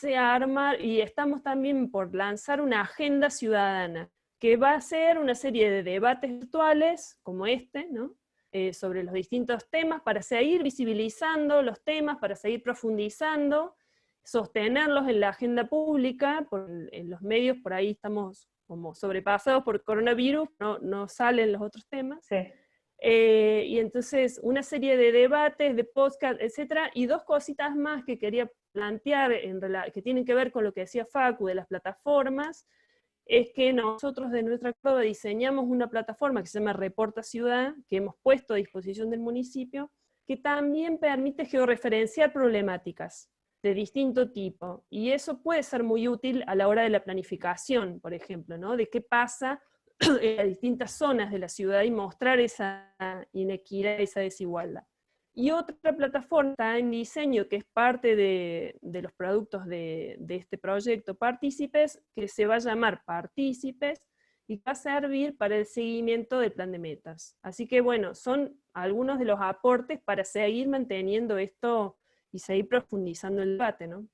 estamos también por lanzar una agenda ciudadana, que va a ser una serie de debates virtuales, como este, ¿no? Sobre los distintos temas, para seguir visibilizando los temas, para seguir profundizando, sostenerlos en la agenda pública, en los medios por ahí estamos como sobrepasados por coronavirus, no salen los otros temas. Sí. Y entonces una serie de debates, de podcast, etcétera, y dos cositas más que quería plantear, que tienen que ver con lo que decía Facu de las plataformas, es que nosotros de nuestra Córdoba diseñamos una plataforma que se llama Reporta Ciudad, que hemos puesto a disposición del municipio, que también permite georreferenciar problemáticas de distinto tipo, y eso puede ser muy útil a la hora de la planificación, por ejemplo, ¿no? De qué pasa en las distintas zonas de la ciudad y mostrar esa inequidad, esa desigualdad. Y otra plataforma está en diseño, que es parte de los productos de este proyecto Partícipes, que se va a llamar Partícipes, y va a servir para el seguimiento del plan de metas. Así que bueno, son algunos de los aportes para seguir manteniendo esto y seguir profundizando el debate, ¿no?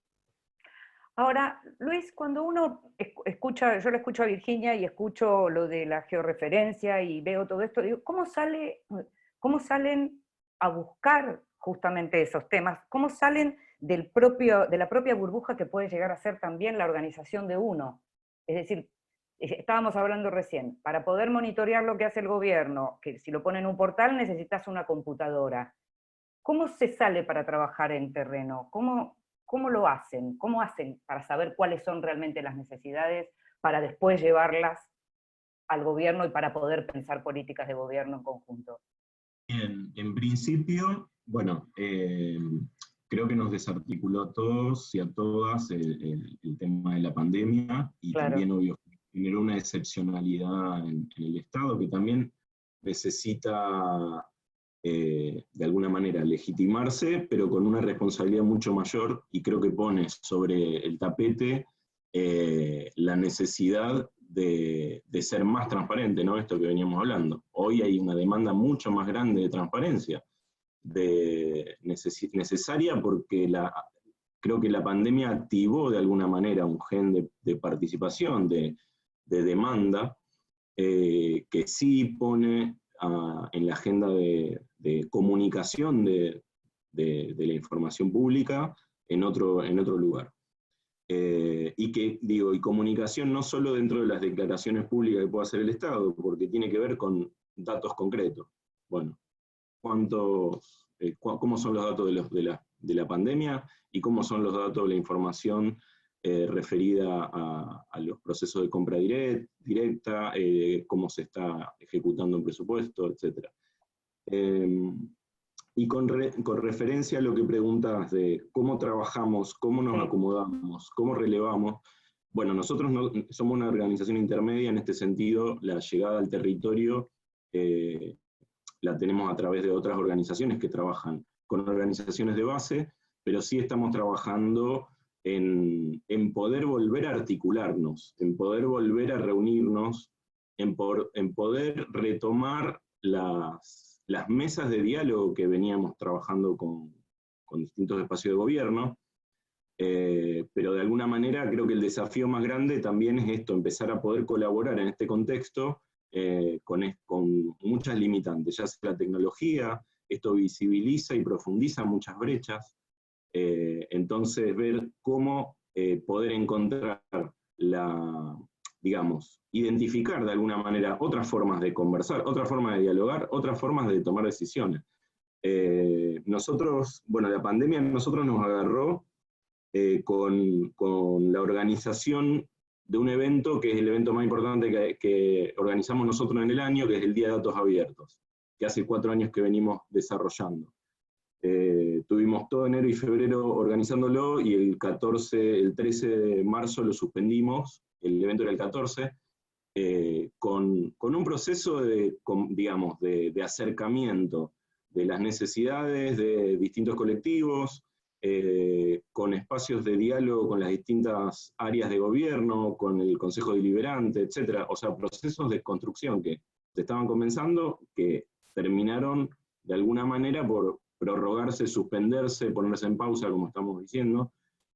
Ahora, Luis, cuando uno escucha, yo le escucho a Virginia y escucho lo de la georreferencia y veo todo esto, digo, ¿cómo salen a buscar justamente esos temas? ¿Cómo salen de la propia burbuja que puede llegar a ser también la organización de uno? Es decir, estábamos hablando recién, para poder monitorear lo que hace el gobierno, que si lo pone en un portal necesitas una computadora. ¿Cómo se sale para trabajar en terreno? ¿Cómo lo hacen? ¿Cómo hacen para saber cuáles son realmente las necesidades, para después llevarlas al gobierno y para poder pensar políticas de gobierno en conjunto? En principio, bueno, creo que nos desarticuló a todos y a todas el tema de la pandemia, y Claro. también, obvio, generó una excepcionalidad en el Estado que también necesita, de alguna manera, legitimarse, pero con una responsabilidad mucho mayor, y creo que pone sobre el tapete la necesidad de ser más transparente, ¿no? Esto que veníamos hablando. Hoy hay una demanda mucho más grande de transparencia, necesaria, porque creo que la pandemia activó de alguna manera un gen de participación, de demanda, que sí pone en la agenda de comunicación de la información pública en otro lugar. Y comunicación no solo dentro de las declaraciones públicas que pueda hacer el Estado, porque tiene que ver con datos concretos. Bueno, cómo son los datos de la pandemia, y cómo son los datos de la información referida a los procesos de compra directa, cómo se está ejecutando un presupuesto, etc. Y con referencia a lo que preguntas de cómo trabajamos, cómo nos acomodamos, cómo relevamos, bueno, nosotros somos una organización intermedia. En este sentido, la llegada al territorio la tenemos a través de otras organizaciones que trabajan con organizaciones de base, pero sí estamos trabajando en poder volver a articularnos, en poder volver a reunirnos, en poder retomar las mesas de diálogo que veníamos trabajando con distintos espacios de gobierno, pero de alguna manera creo que el desafío más grande también es esto, empezar a poder colaborar en este contexto con muchas limitantes, ya sea la tecnología. Esto visibiliza y profundiza muchas brechas. Entonces, ver cómo poder encontrar identificar de alguna manera otras formas de conversar, otras formas de dialogar, otras formas de tomar decisiones. La pandemia a nosotros nos agarró con la organización de un evento que es el evento más importante que organizamos nosotros en el año, que es el Día de Datos Abiertos, que hace 4 años que venimos desarrollando. Tuvimos todo enero y febrero organizándolo, y el 13 de marzo lo suspendimos, el evento era el 14, con un proceso de acercamiento de las necesidades de distintos colectivos, con espacios de diálogo con las distintas áreas de gobierno, con el Consejo Deliberante, etc. O sea, procesos de construcción que se estaban comenzando, que terminaron de alguna manera por prorrogarse, suspenderse, ponerse en pausa, como estamos diciendo,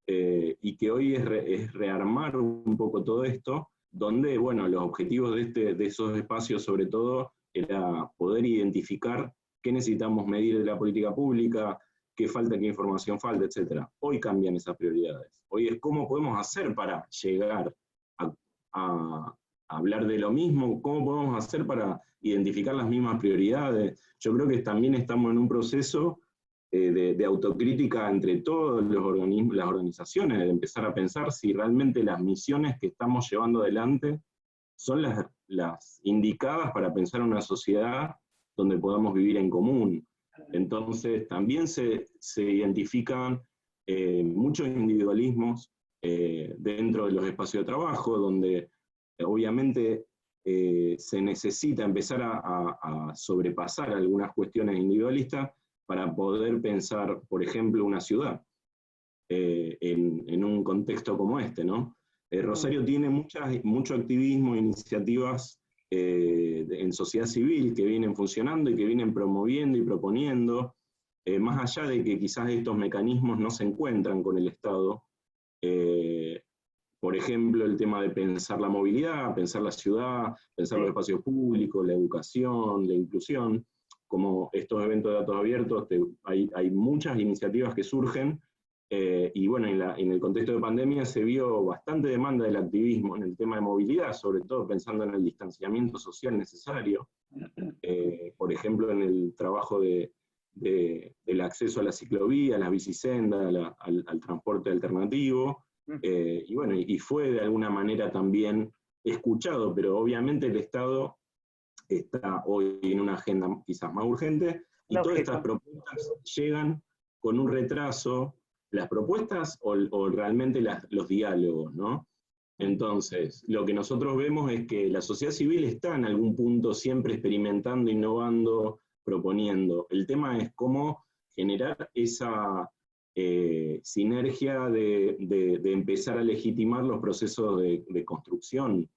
y que hoy es rearmar un poco todo esto, donde, bueno, los objetivos de esos espacios, sobre todo, era poder identificar qué necesitamos medir de la política pública, qué falta, qué información falta, etc. Hoy cambian esas prioridades. Hoy es cómo podemos hacer para llegar a hablar de lo mismo, cómo podemos hacer para identificar las mismas prioridades. Yo creo que también estamos en un proceso de autocrítica entre todos los organismos, las organizaciones, de empezar a pensar si realmente las misiones que estamos llevando adelante son las indicadas para pensar en una sociedad donde podamos vivir en común. Entonces también se identifican muchos individualismos dentro de los espacios de trabajo, donde obviamente se necesita empezar a sobrepasar algunas cuestiones individualistas para poder pensar, por ejemplo, una ciudad en un contexto como este, ¿no? Rosario tiene mucho activismo, iniciativas en sociedad civil que vienen funcionando y que vienen promoviendo y proponiendo, más allá de que quizás estos mecanismos no se encuentran con el Estado. Por ejemplo, el tema de pensar la movilidad, pensar la ciudad, pensar los espacios públicos, la educación, la inclusión, como estos eventos de datos abiertos, hay muchas iniciativas que surgen, y bueno, en el contexto de pandemia se vio bastante demanda del activismo en el tema de movilidad, sobre todo pensando en el distanciamiento social necesario, por ejemplo, en el trabajo del acceso a la ciclovía, a las bicisendas, al transporte alternativo, y bueno, y fue de alguna manera también escuchado, pero obviamente el Estado está hoy en una agenda quizás más urgente, y todas estas propuestas llegan con un retraso las propuestas o realmente los diálogos, ¿no? Entonces, lo que nosotros vemos es que la sociedad civil está en algún punto siempre experimentando, innovando, proponiendo. El tema es cómo generar esa sinergia de empezar a legitimar los procesos de construcción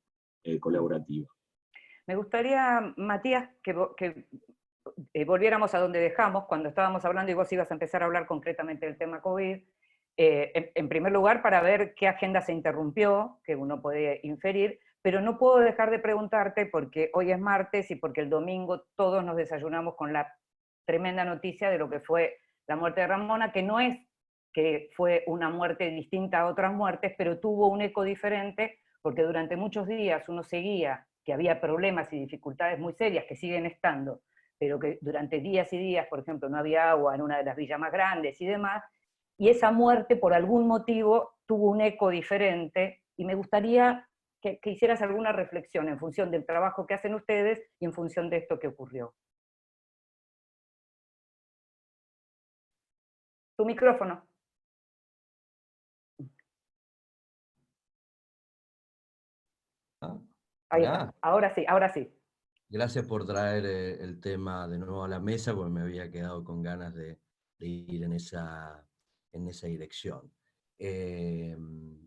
colaborativa. Me gustaría, Matías, que volviéramos a donde dejamos, cuando estábamos hablando y vos ibas a empezar a hablar concretamente del tema COVID. En primer lugar, para ver qué agenda se interrumpió, que uno puede inferir, pero no puedo dejar de preguntarte, porque hoy es martes y porque el domingo todos nos desayunamos con la tremenda noticia de lo que fue la muerte de Ramona, que no es que fue una muerte distinta a otras muertes, pero tuvo un eco diferente, porque durante muchos días uno seguía que había problemas y dificultades muy serias, que siguen estando, pero que durante días y días, por ejemplo, no había agua en una de las villas más grandes y demás, y esa muerte por algún motivo tuvo un eco diferente, y me gustaría que hicieras alguna reflexión en función del trabajo que hacen ustedes y en función de esto que ocurrió. Tu micrófono. Ahí está. Ahora sí, ahora sí. Gracias por traer el tema de nuevo a la mesa, porque me había quedado con ganas de ir en esa dirección.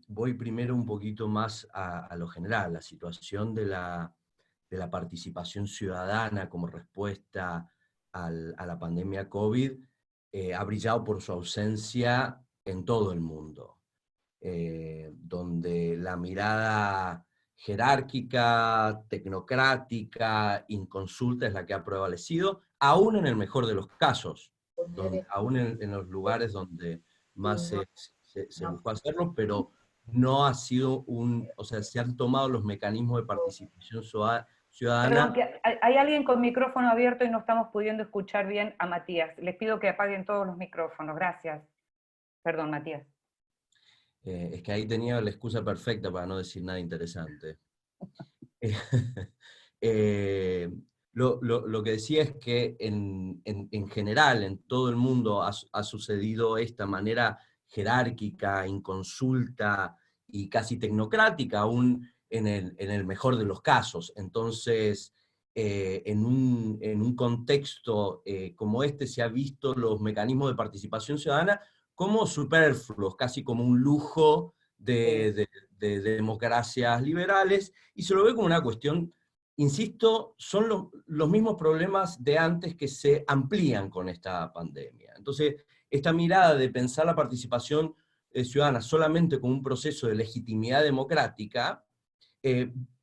Voy primero un poquito más a lo general, la situación de la participación ciudadana como respuesta a la pandemia COVID ha brillado por su ausencia en todo el mundo, donde la mirada jerárquica, tecnocrática, inconsulta es la que ha prevalecido, aún en el mejor de los casos, aún en los lugares donde más se buscó hacerlo, pero no ha sido o sea, se han tomado los mecanismos de participación ciudadana. Perdón, que hay alguien con micrófono abierto y no estamos pudiendo escuchar bien a Matías. Les pido que apaguen todos los micrófonos, gracias. Perdón, Matías. Es que ahí tenía la excusa perfecta para no decir nada interesante. Lo que decía es que en general, en todo el mundo ha sucedido esta manera jerárquica, inconsulta y casi tecnocrática, aún en el mejor de los casos. Entonces, en un contexto como este se ha visto los mecanismos de participación ciudadana como superfluos, casi como un lujo de democracias liberales, y se lo ve como una cuestión, insisto, son los mismos problemas de antes que se amplían con esta pandemia. Entonces, esta mirada de pensar la participación ciudadana solamente como un proceso de legitimidad democrática,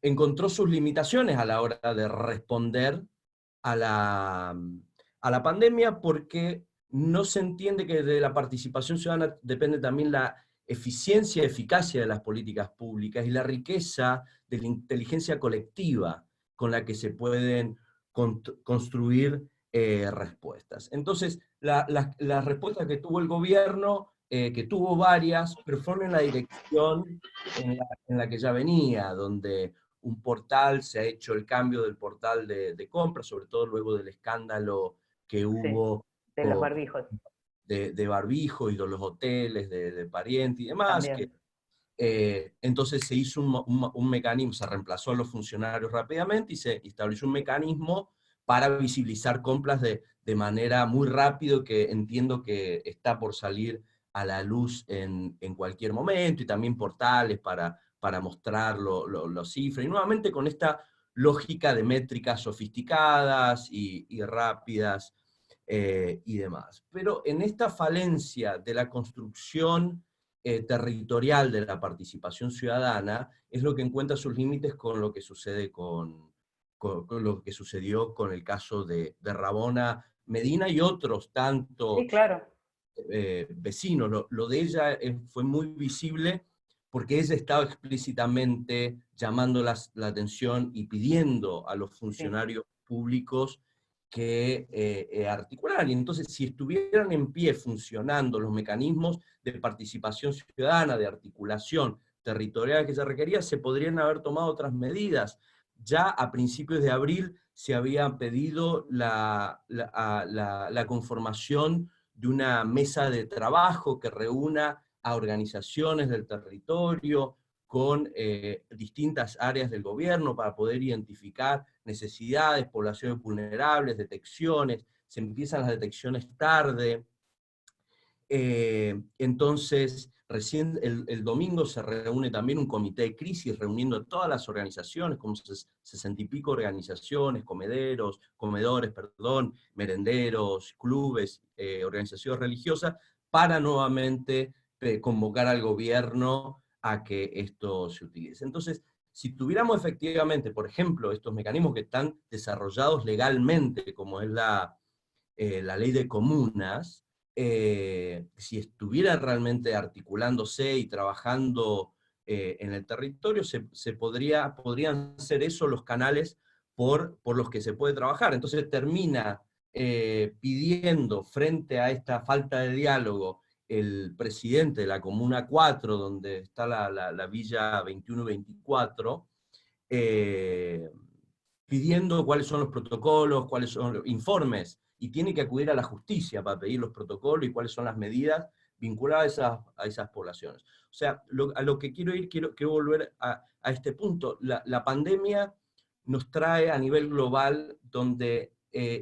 encontró sus limitaciones a la hora de responder a la pandemia, porque no se entiende que de la participación ciudadana depende también la eficiencia y eficacia de las políticas públicas y la riqueza de la inteligencia colectiva con la que se pueden construir respuestas. Entonces, las respuestas que tuvo el gobierno, que tuvo varias, pero fueron en la dirección en la que ya venía, donde un portal, se ha hecho el cambio del portal de compra, sobre todo luego del escándalo que hubo de los barbijos. De barbijo y de los hoteles, de pariente y demás. Entonces se hizo un mecanismo, se reemplazó a los funcionarios rápidamente y se estableció un mecanismo para visibilizar compras de manera muy rápido, que entiendo que está por salir a la luz en cualquier momento, y también portales para mostrar los cifras, y nuevamente con esta lógica de métricas sofisticadas y rápidas y demás. Pero en esta falencia de la construcción territorial de la participación ciudadana es lo que encuentra sus límites con lo que sucede con lo que sucedió con el caso de Ramona Medina y otros tantos sí, claro. vecinos. Lo de ella fue muy visible porque ella estaba explícitamente llamando la atención y pidiendo a los funcionarios públicos que articularan. Y entonces, si estuvieran en pie funcionando los mecanismos de participación ciudadana, de articulación territorial que se requería, se podrían haber tomado otras medidas. Ya a principios de abril se había pedido la conformación de una mesa de trabajo que reúna a organizaciones del territorio con distintas áreas del gobierno para poder identificar necesidades, poblaciones vulnerables, detecciones, se empiezan las detecciones tarde. Entonces, recién el domingo se reúne también un comité de crisis, reuniendo a todas las organizaciones, como 60 y pico organizaciones, comedores, merenderos, clubes, organizaciones religiosas, para nuevamente convocar al gobierno a que esto se utilice. Entonces, si tuviéramos efectivamente, por ejemplo, estos mecanismos que están desarrollados legalmente, como es la ley de comunas, si estuviera realmente articulándose y trabajando en el territorio, podrían ser esos los canales por los que se puede trabajar. Entonces termina pidiendo, frente a esta falta de diálogo, el presidente de la Comuna 4, donde está la Villa 21-24, pidiendo cuáles son los protocolos, cuáles son los informes, y tiene que acudir a la justicia para pedir los protocolos y cuáles son las medidas vinculadas a esas poblaciones. O sea, a lo que quiero volver a este punto. La pandemia nos trae a nivel global, donde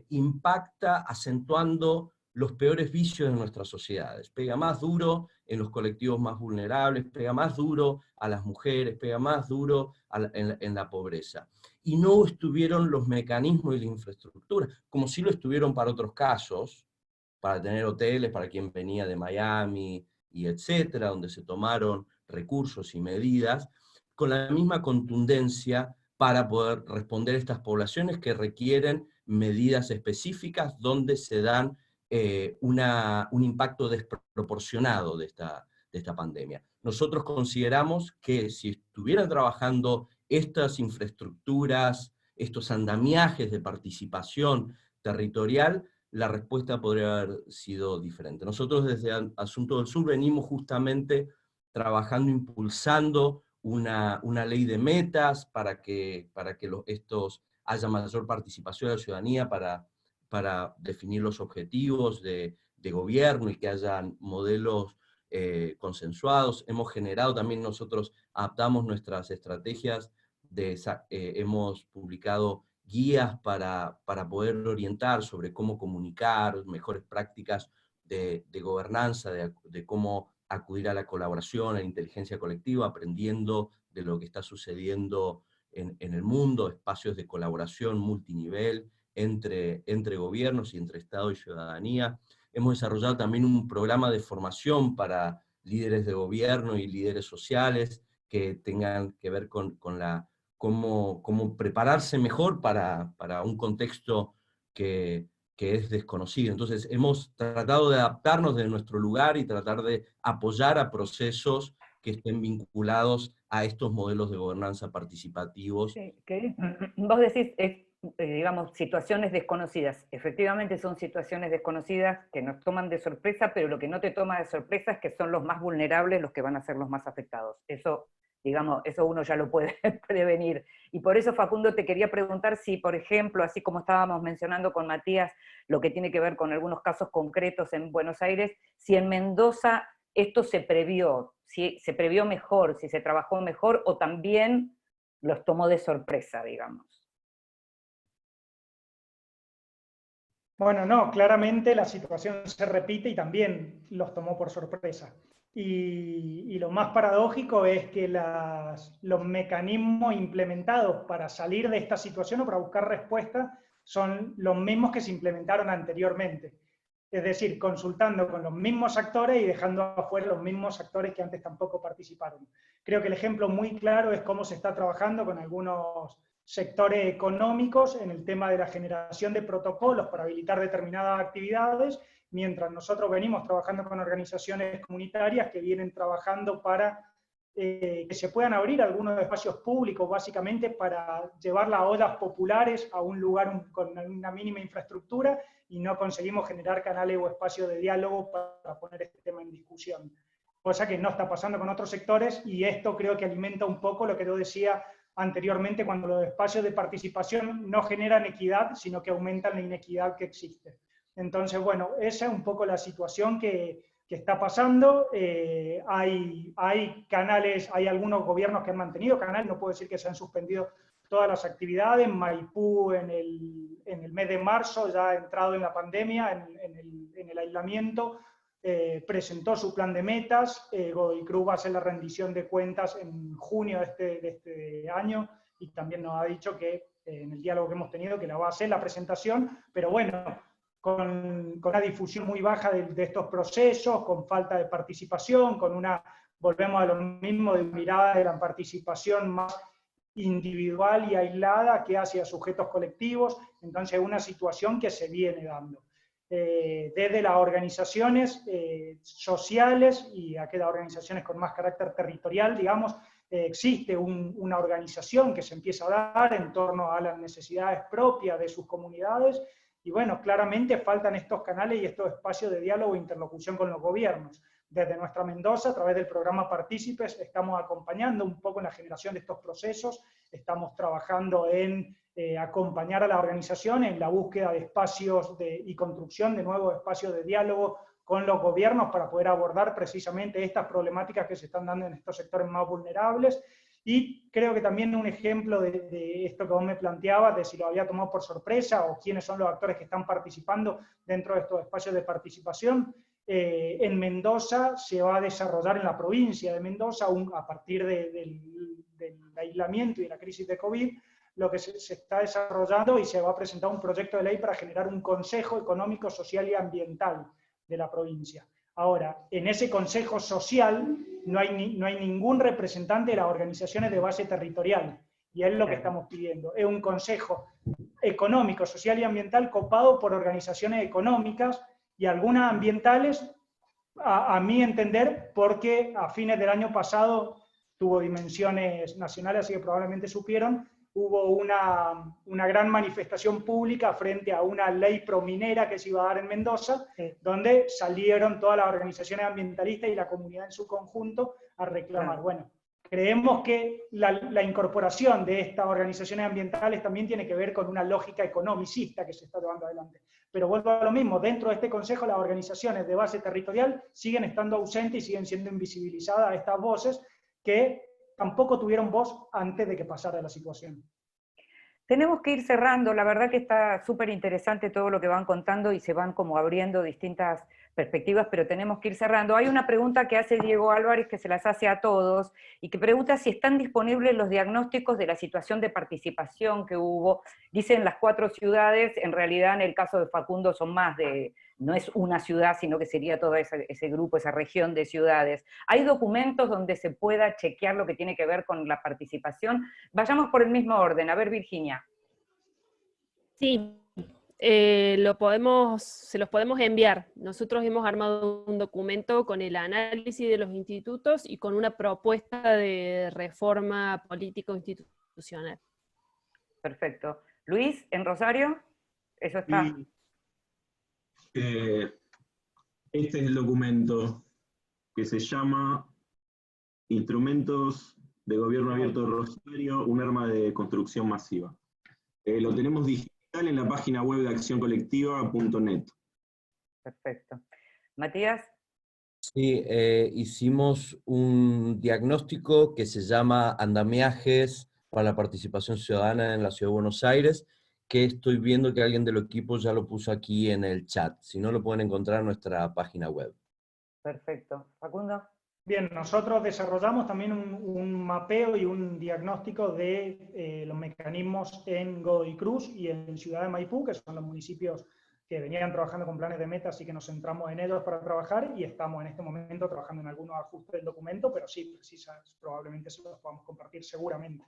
impacta acentuando los peores vicios de nuestras sociedades. Pega más duro en los colectivos más vulnerables, pega más duro a las mujeres, pega más duro en la pobreza. Y no estuvieron los mecanismos y la infraestructura, como sí lo estuvieron para otros casos, para tener hoteles para quien venía de Miami, y etcétera, donde se tomaron recursos y medidas, con la misma contundencia para poder responder a estas poblaciones que requieren medidas específicas donde se dan un impacto desproporcionado de esta pandemia. Nosotros consideramos que si estuvieran trabajando estas infraestructuras, estos andamiajes de participación territorial, la respuesta podría haber sido diferente. Nosotros desde Asuntos del Sur venimos justamente trabajando, impulsando una ley de metas para que haya mayor participación de la ciudadanía para definir los objetivos de gobierno y que hayan modelos consensuados. Hemos generado también, nosotros adaptamos nuestras estrategias, hemos publicado guías para poder orientar sobre cómo comunicar, mejores prácticas de gobernanza, de cómo acudir a la colaboración, a la inteligencia colectiva, aprendiendo de lo que está sucediendo en el mundo, espacios de colaboración multinivel entre gobiernos y entre Estado y ciudadanía. Hemos desarrollado también un programa de formación para líderes de gobierno y líderes sociales que tengan que ver con cómo prepararse mejor para un contexto que es desconocido. Entonces hemos tratado de adaptarnos de nuestro lugar y tratar de apoyar a procesos que estén vinculados a estos modelos de gobernanza participativos. Sí, vos decís, digamos, situaciones desconocidas. Efectivamente son situaciones desconocidas que nos toman de sorpresa, pero lo que no te toma de sorpresa es que son los más vulnerables los que van a ser los más afectados. Eso, digamos, eso uno ya lo puede prevenir. Y por eso, Facundo, te quería preguntar si, por ejemplo, así como estábamos mencionando con Matías, lo que tiene que ver con algunos casos concretos en Buenos Aires, si en Mendoza esto se previó, si se previó mejor, si se trabajó mejor, o también los tomó de sorpresa, digamos. Bueno, no, claramente la situación se repite y también los tomó por sorpresa. Y lo más paradójico es que los mecanismos implementados para salir de esta situación o para buscar respuestas son los mismos que se implementaron anteriormente. Es decir, consultando con los mismos actores y dejando afuera los mismos actores que antes tampoco participaron. Creo que el ejemplo muy claro es cómo se está trabajando con algunos sectores económicos en el tema de la generación de protocolos para habilitar determinadas actividades, mientras nosotros venimos trabajando con organizaciones comunitarias que vienen trabajando para que se puedan abrir algunos espacios públicos, básicamente para llevar las olas populares a un lugar con una mínima infraestructura, y no conseguimos generar canales o espacios de diálogo para poner este tema en discusión. Cosa que no está pasando con otros sectores, y esto creo que alimenta un poco lo que yo decía anteriormente, cuando los espacios de participación no generan equidad, sino que aumentan la inequidad que existe. Entonces, bueno, esa es un poco la situación que está pasando. Hay canales, hay algunos gobiernos que han mantenido canales, no puedo decir que se han suspendido todas las actividades. Maipú en el mes de marzo, ya entrado en la pandemia, en el aislamiento, presentó su plan de metas. Godoy Cruz va a hacer la rendición de cuentas en junio de este año, y también nos ha dicho que en el diálogo que hemos tenido que la va a hacer la presentación, pero bueno, con una difusión muy baja de estos procesos, con falta de participación, volvemos a lo mismo, de mirada de la participación más individual y aislada que hacia sujetos colectivos. Entonces es una situación que se viene dando. Desde las organizaciones sociales y aquellas organizaciones con más carácter territorial, digamos, existe una organización que se empieza a dar en torno a las necesidades propias de sus comunidades, y bueno, claramente faltan estos canales y estos espacios de diálogo e interlocución con los gobiernos. Desde nuestra Mendoza, a través del programa Partícipes, estamos acompañando un poco en la generación de estos procesos, estamos trabajando en acompañar a la organización en la búsqueda de espacios y construcción de nuevos espacios de diálogo con los gobiernos para poder abordar precisamente estas problemáticas que se están dando en estos sectores más vulnerables. Y creo que también un ejemplo de esto que vos me planteabas, de si lo había tomado por sorpresa o quiénes son los actores que están participando dentro de estos espacios de participación, en Mendoza se va a desarrollar, en la provincia de Mendoza, a partir del aislamiento y de la crisis de COVID, lo que se está desarrollando, y se va a presentar un proyecto de ley para generar un consejo económico, social y ambiental de la provincia. Ahora, en ese consejo social no hay ningún representante de las organizaciones de base territorial, y es lo que estamos pidiendo. Es un consejo económico, social y ambiental copado por organizaciones económicas y algunas ambientales, a mi entender, porque a fines del año pasado tuvo dimensiones nacionales, así que probablemente supieron, hubo una gran manifestación pública frente a una ley prominera que se iba a dar en Mendoza, donde salieron todas las organizaciones ambientalistas y la comunidad en su conjunto a reclamar. Bueno, creemos que la incorporación de estas organizaciones ambientales también tiene que ver con una lógica economicista que se está llevando adelante. Pero vuelvo a lo mismo, dentro de este consejo las organizaciones de base territorial siguen estando ausentes y siguen siendo invisibilizadas estas voces que tampoco tuvieron voz antes de que pasara la situación. Tenemos que ir cerrando, la verdad que está súper interesante todo lo que van contando y se van como abriendo distintas perspectivas, pero tenemos que ir cerrando. Hay una pregunta que hace Diego Álvarez, que se las hace a todos, y que pregunta si están disponibles los diagnósticos de la situación de participación que hubo. Dicen las 4 ciudades, en realidad en el caso de Facundo son más no es una ciudad, sino que sería todo ese grupo, esa región de ciudades. ¿Hay documentos donde se pueda chequear lo que tiene que ver con la participación? Vayamos por el mismo orden. A ver, Virginia. Sí, se los podemos enviar. Nosotros hemos armado un documento con el análisis de los institutos y con una propuesta de reforma político-institucional. Perfecto. Luis, ¿en Rosario? Eso está. Y, este es el documento que se llama Instrumentos de Gobierno Abierto de Rosario, un arma de construcción masiva. Lo tenemos digital en la página web de accioncolectiva.net. Perfecto. Matías. Sí, hicimos un diagnóstico que se llama Andamiajes para la participación ciudadana en la Ciudad de Buenos Aires, que estoy viendo que alguien del equipo ya lo puso aquí en el chat. Si no, lo pueden encontrar en nuestra página web. Perfecto. Facundo. Bien, nosotros desarrollamos también un mapeo y un diagnóstico de los mecanismos en Godoy Cruz y en Ciudad de Maipú, que son los municipios que venían trabajando con planes de metas, así que nos centramos en ellos para trabajar, y estamos en este momento trabajando en algunos ajustes del documento, pero sí, precisas, probablemente se los podamos compartir seguramente.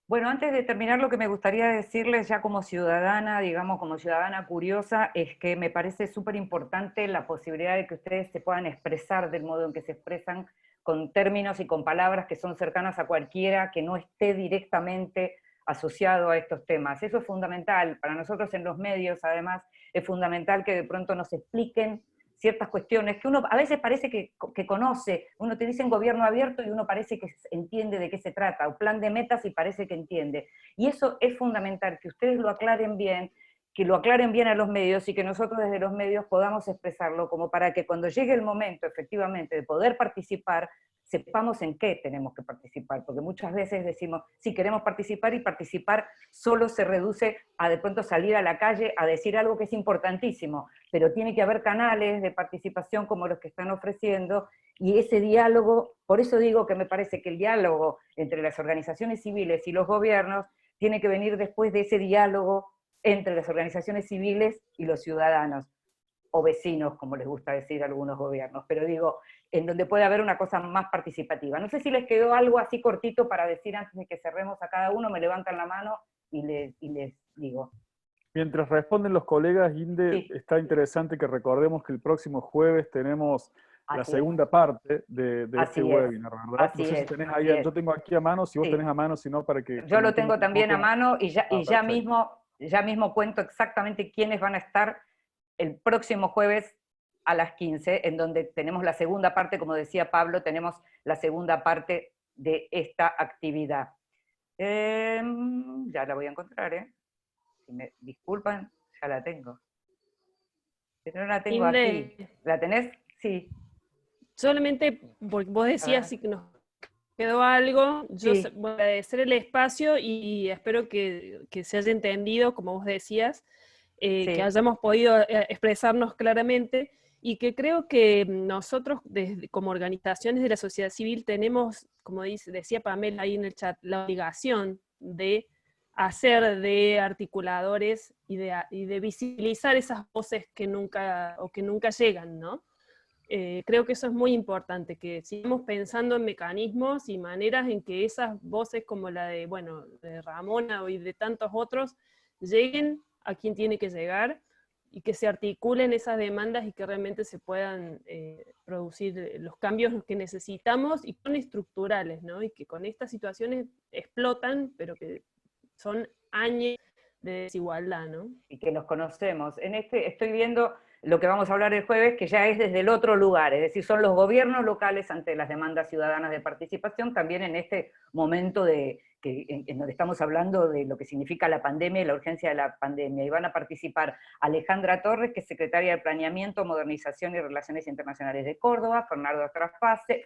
Bueno, antes de terminar, lo que me gustaría decirles ya como ciudadana, digamos como ciudadana curiosa, es que me parece súper importante la posibilidad de que ustedes se puedan expresar del modo en que se expresan, con términos y con palabras que son cercanas a cualquiera que no esté directamente asociado a estos temas. Eso es fundamental. Para nosotros en los medios, además, es fundamental que de pronto nos expliquen ciertas cuestiones que uno a veces parece que conoce. Uno te dice en gobierno abierto y uno parece que entiende de qué se trata, o plan de metas y parece que entiende. Y eso es fundamental, que ustedes lo aclaren bien, que lo aclaren bien a los medios y que nosotros desde los medios podamos expresarlo como para que cuando llegue el momento efectivamente de poder participar, sepamos en qué tenemos que participar, porque muchas veces decimos, sí, queremos participar, y participar solo se reduce a de pronto salir a la calle a decir algo que es importantísimo, pero tiene que haber canales de participación como los que están ofreciendo, y ese diálogo, por eso digo que me parece que el diálogo entre las organizaciones civiles y los gobiernos tiene que venir después de ese diálogo entre las organizaciones civiles y los ciudadanos, o vecinos, como les gusta decir a algunos gobiernos, pero digo, en donde puede haber una cosa más participativa. No sé si les quedó algo así cortito para decir antes de que cerremos a cada uno, me levantan la mano y les digo. Mientras responden los colegas, Inde, Sí. está interesante que recordemos que el próximo jueves tenemos la Así es. segunda parte de Así este es. webinar, ¿verdad? Así No sé si es, tenés así ahí, es. yo tengo aquí a mano, si vos Sí. tenés a mano, si no, para que Yo lo comentemos tengo un también a poco. mano y ya Perfecto. mismo cuento exactamente quiénes van a estar el próximo jueves a las 15, en donde tenemos la segunda parte, como decía Pablo, tenemos la segunda parte de esta actividad. Ya la voy a encontrar, ¿eh? Si me disculpan, ya la tengo. Pero no la tengo aquí. Inde, ¿La tenés? Sí. solamente porque vos A decías ver. si que nos quedó algo, yo Sí. voy a agradecer el espacio y espero que se haya entendido, como vos decías, que Sí. hayamos podido expresarnos claramente, y que creo que nosotros como organizaciones de la sociedad civil tenemos, como decía Pamela ahí en el chat, la obligación de hacer de articuladores y de visibilizar esas voces que nunca llegan, ¿no? Creo que eso es muy importante, que sigamos pensando en mecanismos y maneras en que esas voces como la de, bueno, de Ramona y de tantos otros lleguen a quien tiene que llegar, y que se articulen esas demandas y que realmente se puedan producir los cambios que necesitamos, y son estructurales, ¿no? Y que con estas situaciones explotan, pero que son años de desigualdad, ¿no? Y que nos conocemos. Estoy viendo lo que vamos a hablar el jueves, que ya es desde el otro lugar, es decir, son los gobiernos locales ante las demandas ciudadanas de participación, también en este momento en donde estamos hablando de lo que significa la pandemia y la urgencia de la pandemia. Y van a participar Alejandra Torres, que es secretaria de Planeamiento, Modernización y Relaciones Internacionales de Córdoba, Fernando Estrafase,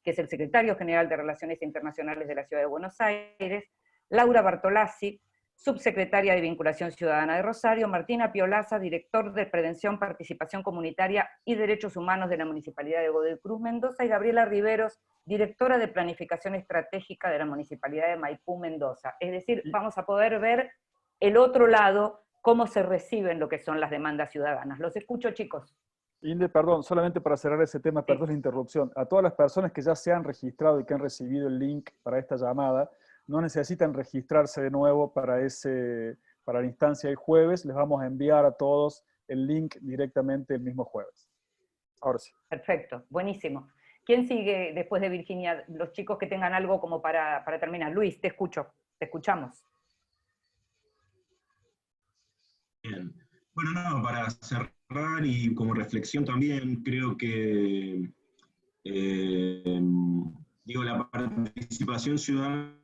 que es el secretario general de Relaciones Internacionales de la Ciudad de Buenos Aires, Laura Bartolazzi, subsecretaria de Vinculación Ciudadana de Rosario, Martina Piolaza, director de Prevención, Participación Comunitaria y Derechos Humanos de la Municipalidad de Godoy Cruz, Mendoza, y Gabriela Riveros, directora de Planificación Estratégica de la Municipalidad de Maipú, Mendoza. Es decir, vamos a poder ver el otro lado, cómo se reciben lo que son las demandas ciudadanas. Los escucho, chicos. Inde, perdón, solamente para cerrar ese tema, perdón la interrupción. A todas las personas que ya se han registrado y que han recibido el link para esta llamada, no necesitan registrarse de nuevo para la instancia del jueves. Les vamos a enviar a todos el link directamente el mismo jueves. Ahora sí. Perfecto, buenísimo. ¿Quién sigue después de Virginia? Los chicos que tengan algo como para terminar. Luis, te escuchamos. Bien. Bueno, no, para cerrar y como reflexión también, creo que la participación ciudadana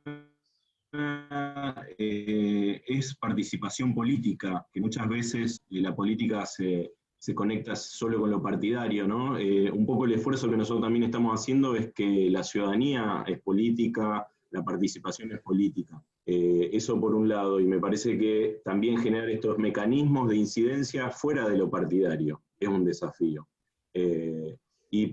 es participación política, que muchas veces la política se conecta solo con lo partidario, ¿no? Un poco el esfuerzo que nosotros también estamos haciendo es que la ciudadanía es política, la participación es política. Eso por un lado, y me parece que también generar estos mecanismos de incidencia fuera de lo partidario es un desafío. Y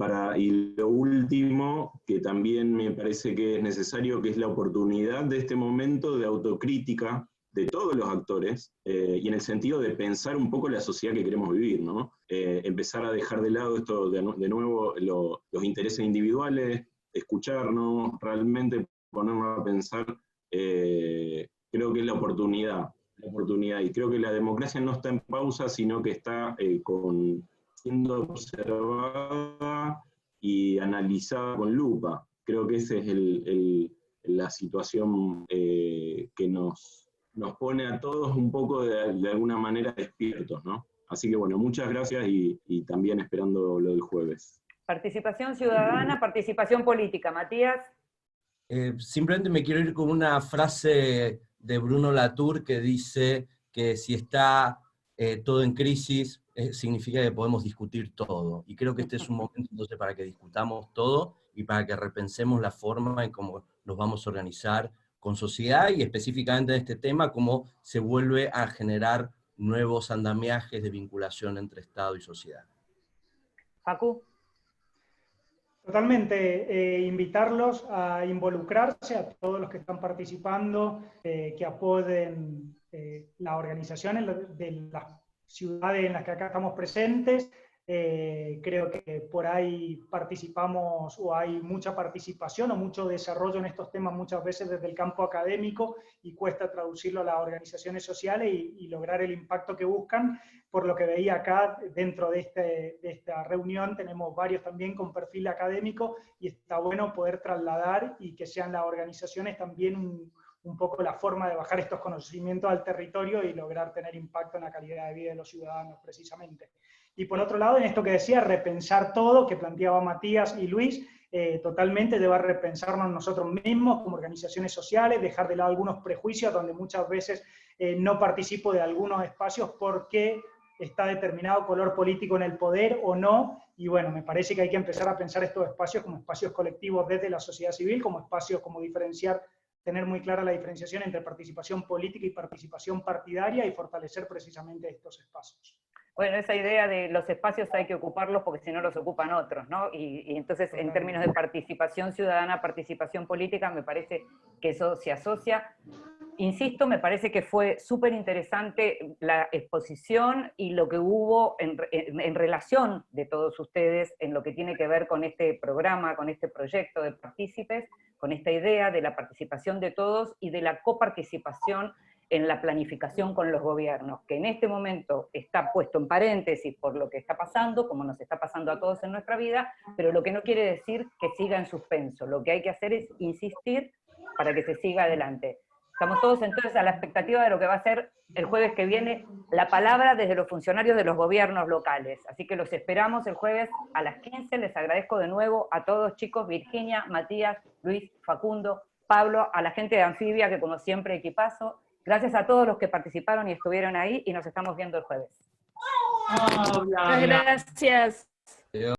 lo último, que también me parece que es necesario, que es la oportunidad de este momento de autocrítica de todos los actores, y en el sentido de pensar un poco la sociedad que queremos vivir, ¿no? Empezar a dejar de lado esto de nuevo los intereses individuales, escucharnos, realmente ponernos a pensar, creo que es la oportunidad, y creo que la democracia no está en pausa, sino que está siendo observada y analizada con lupa. Creo que esa es la situación que nos pone a todos un poco de alguna manera despiertos, ¿no? Así que bueno, muchas gracias y también esperando lo del jueves. Participación ciudadana, participación política. Matías. Simplemente me quiero ir con una frase de Bruno Latour que dice que si está todo en crisis, significa que podemos discutir todo. Y creo que este es un momento entonces para que discutamos todo y para que repensemos la forma en cómo nos vamos a organizar con sociedad y específicamente en este tema, cómo se vuelve a generar nuevos andamiajes de vinculación entre Estado y sociedad. Facu. Totalmente, invitarlos a involucrarse, a todos los que están participando, que apoyen las organizaciones de las ciudades en las que acá estamos presentes. Creo que por ahí participamos o hay mucha participación o mucho desarrollo en estos temas muchas veces desde el campo académico y cuesta traducirlo a las organizaciones sociales y lograr el impacto que buscan. Por lo que veía acá, dentro de esta reunión, tenemos varios también con perfil académico y está bueno poder trasladar y que sean las organizaciones también un poco la forma de bajar estos conocimientos al territorio y lograr tener impacto en la calidad de vida de los ciudadanos, precisamente. Y por otro lado, en esto que decía, repensar todo, que planteaba Matías y Luis, totalmente debe repensarnos nosotros mismos como organizaciones sociales, dejar de lado algunos prejuicios donde muchas veces no participo de algunos espacios porque está determinado color político en el poder o no, y bueno, me parece que hay que empezar a pensar estos espacios como espacios colectivos desde la sociedad civil, como espacios como diferenciar, tener muy clara la diferenciación entre participación política y participación partidaria y fortalecer precisamente estos espacios. Bueno, esa idea de los espacios hay que ocuparlos porque si no los ocupan otros, ¿no? Y entonces en términos de participación ciudadana, participación política, me parece que eso se asocia. Insisto, me parece que fue súper interesante la exposición y lo que hubo en relación de todos ustedes en lo que tiene que ver con este programa, con este proyecto de partícipes, con esta idea de la participación de todos y de la coparticipación en la planificación con los gobiernos, que en este momento está puesto en paréntesis por lo que está pasando, como nos está pasando a todos en nuestra vida, pero lo que no quiere decir que siga en suspenso. Lo que hay que hacer es insistir para que se siga adelante. Estamos todos entonces a la expectativa de lo que va a ser el jueves que viene la palabra desde los funcionarios de los gobiernos locales. Así que los esperamos el jueves a las 15. Les agradezco de nuevo a todos, chicos, Virginia, Matías, Luis, Facundo, Pablo, a la gente de Anfibia, que como siempre equipazo. Gracias a todos los que participaron y estuvieron ahí, y nos estamos viendo el jueves. Muchas gracias.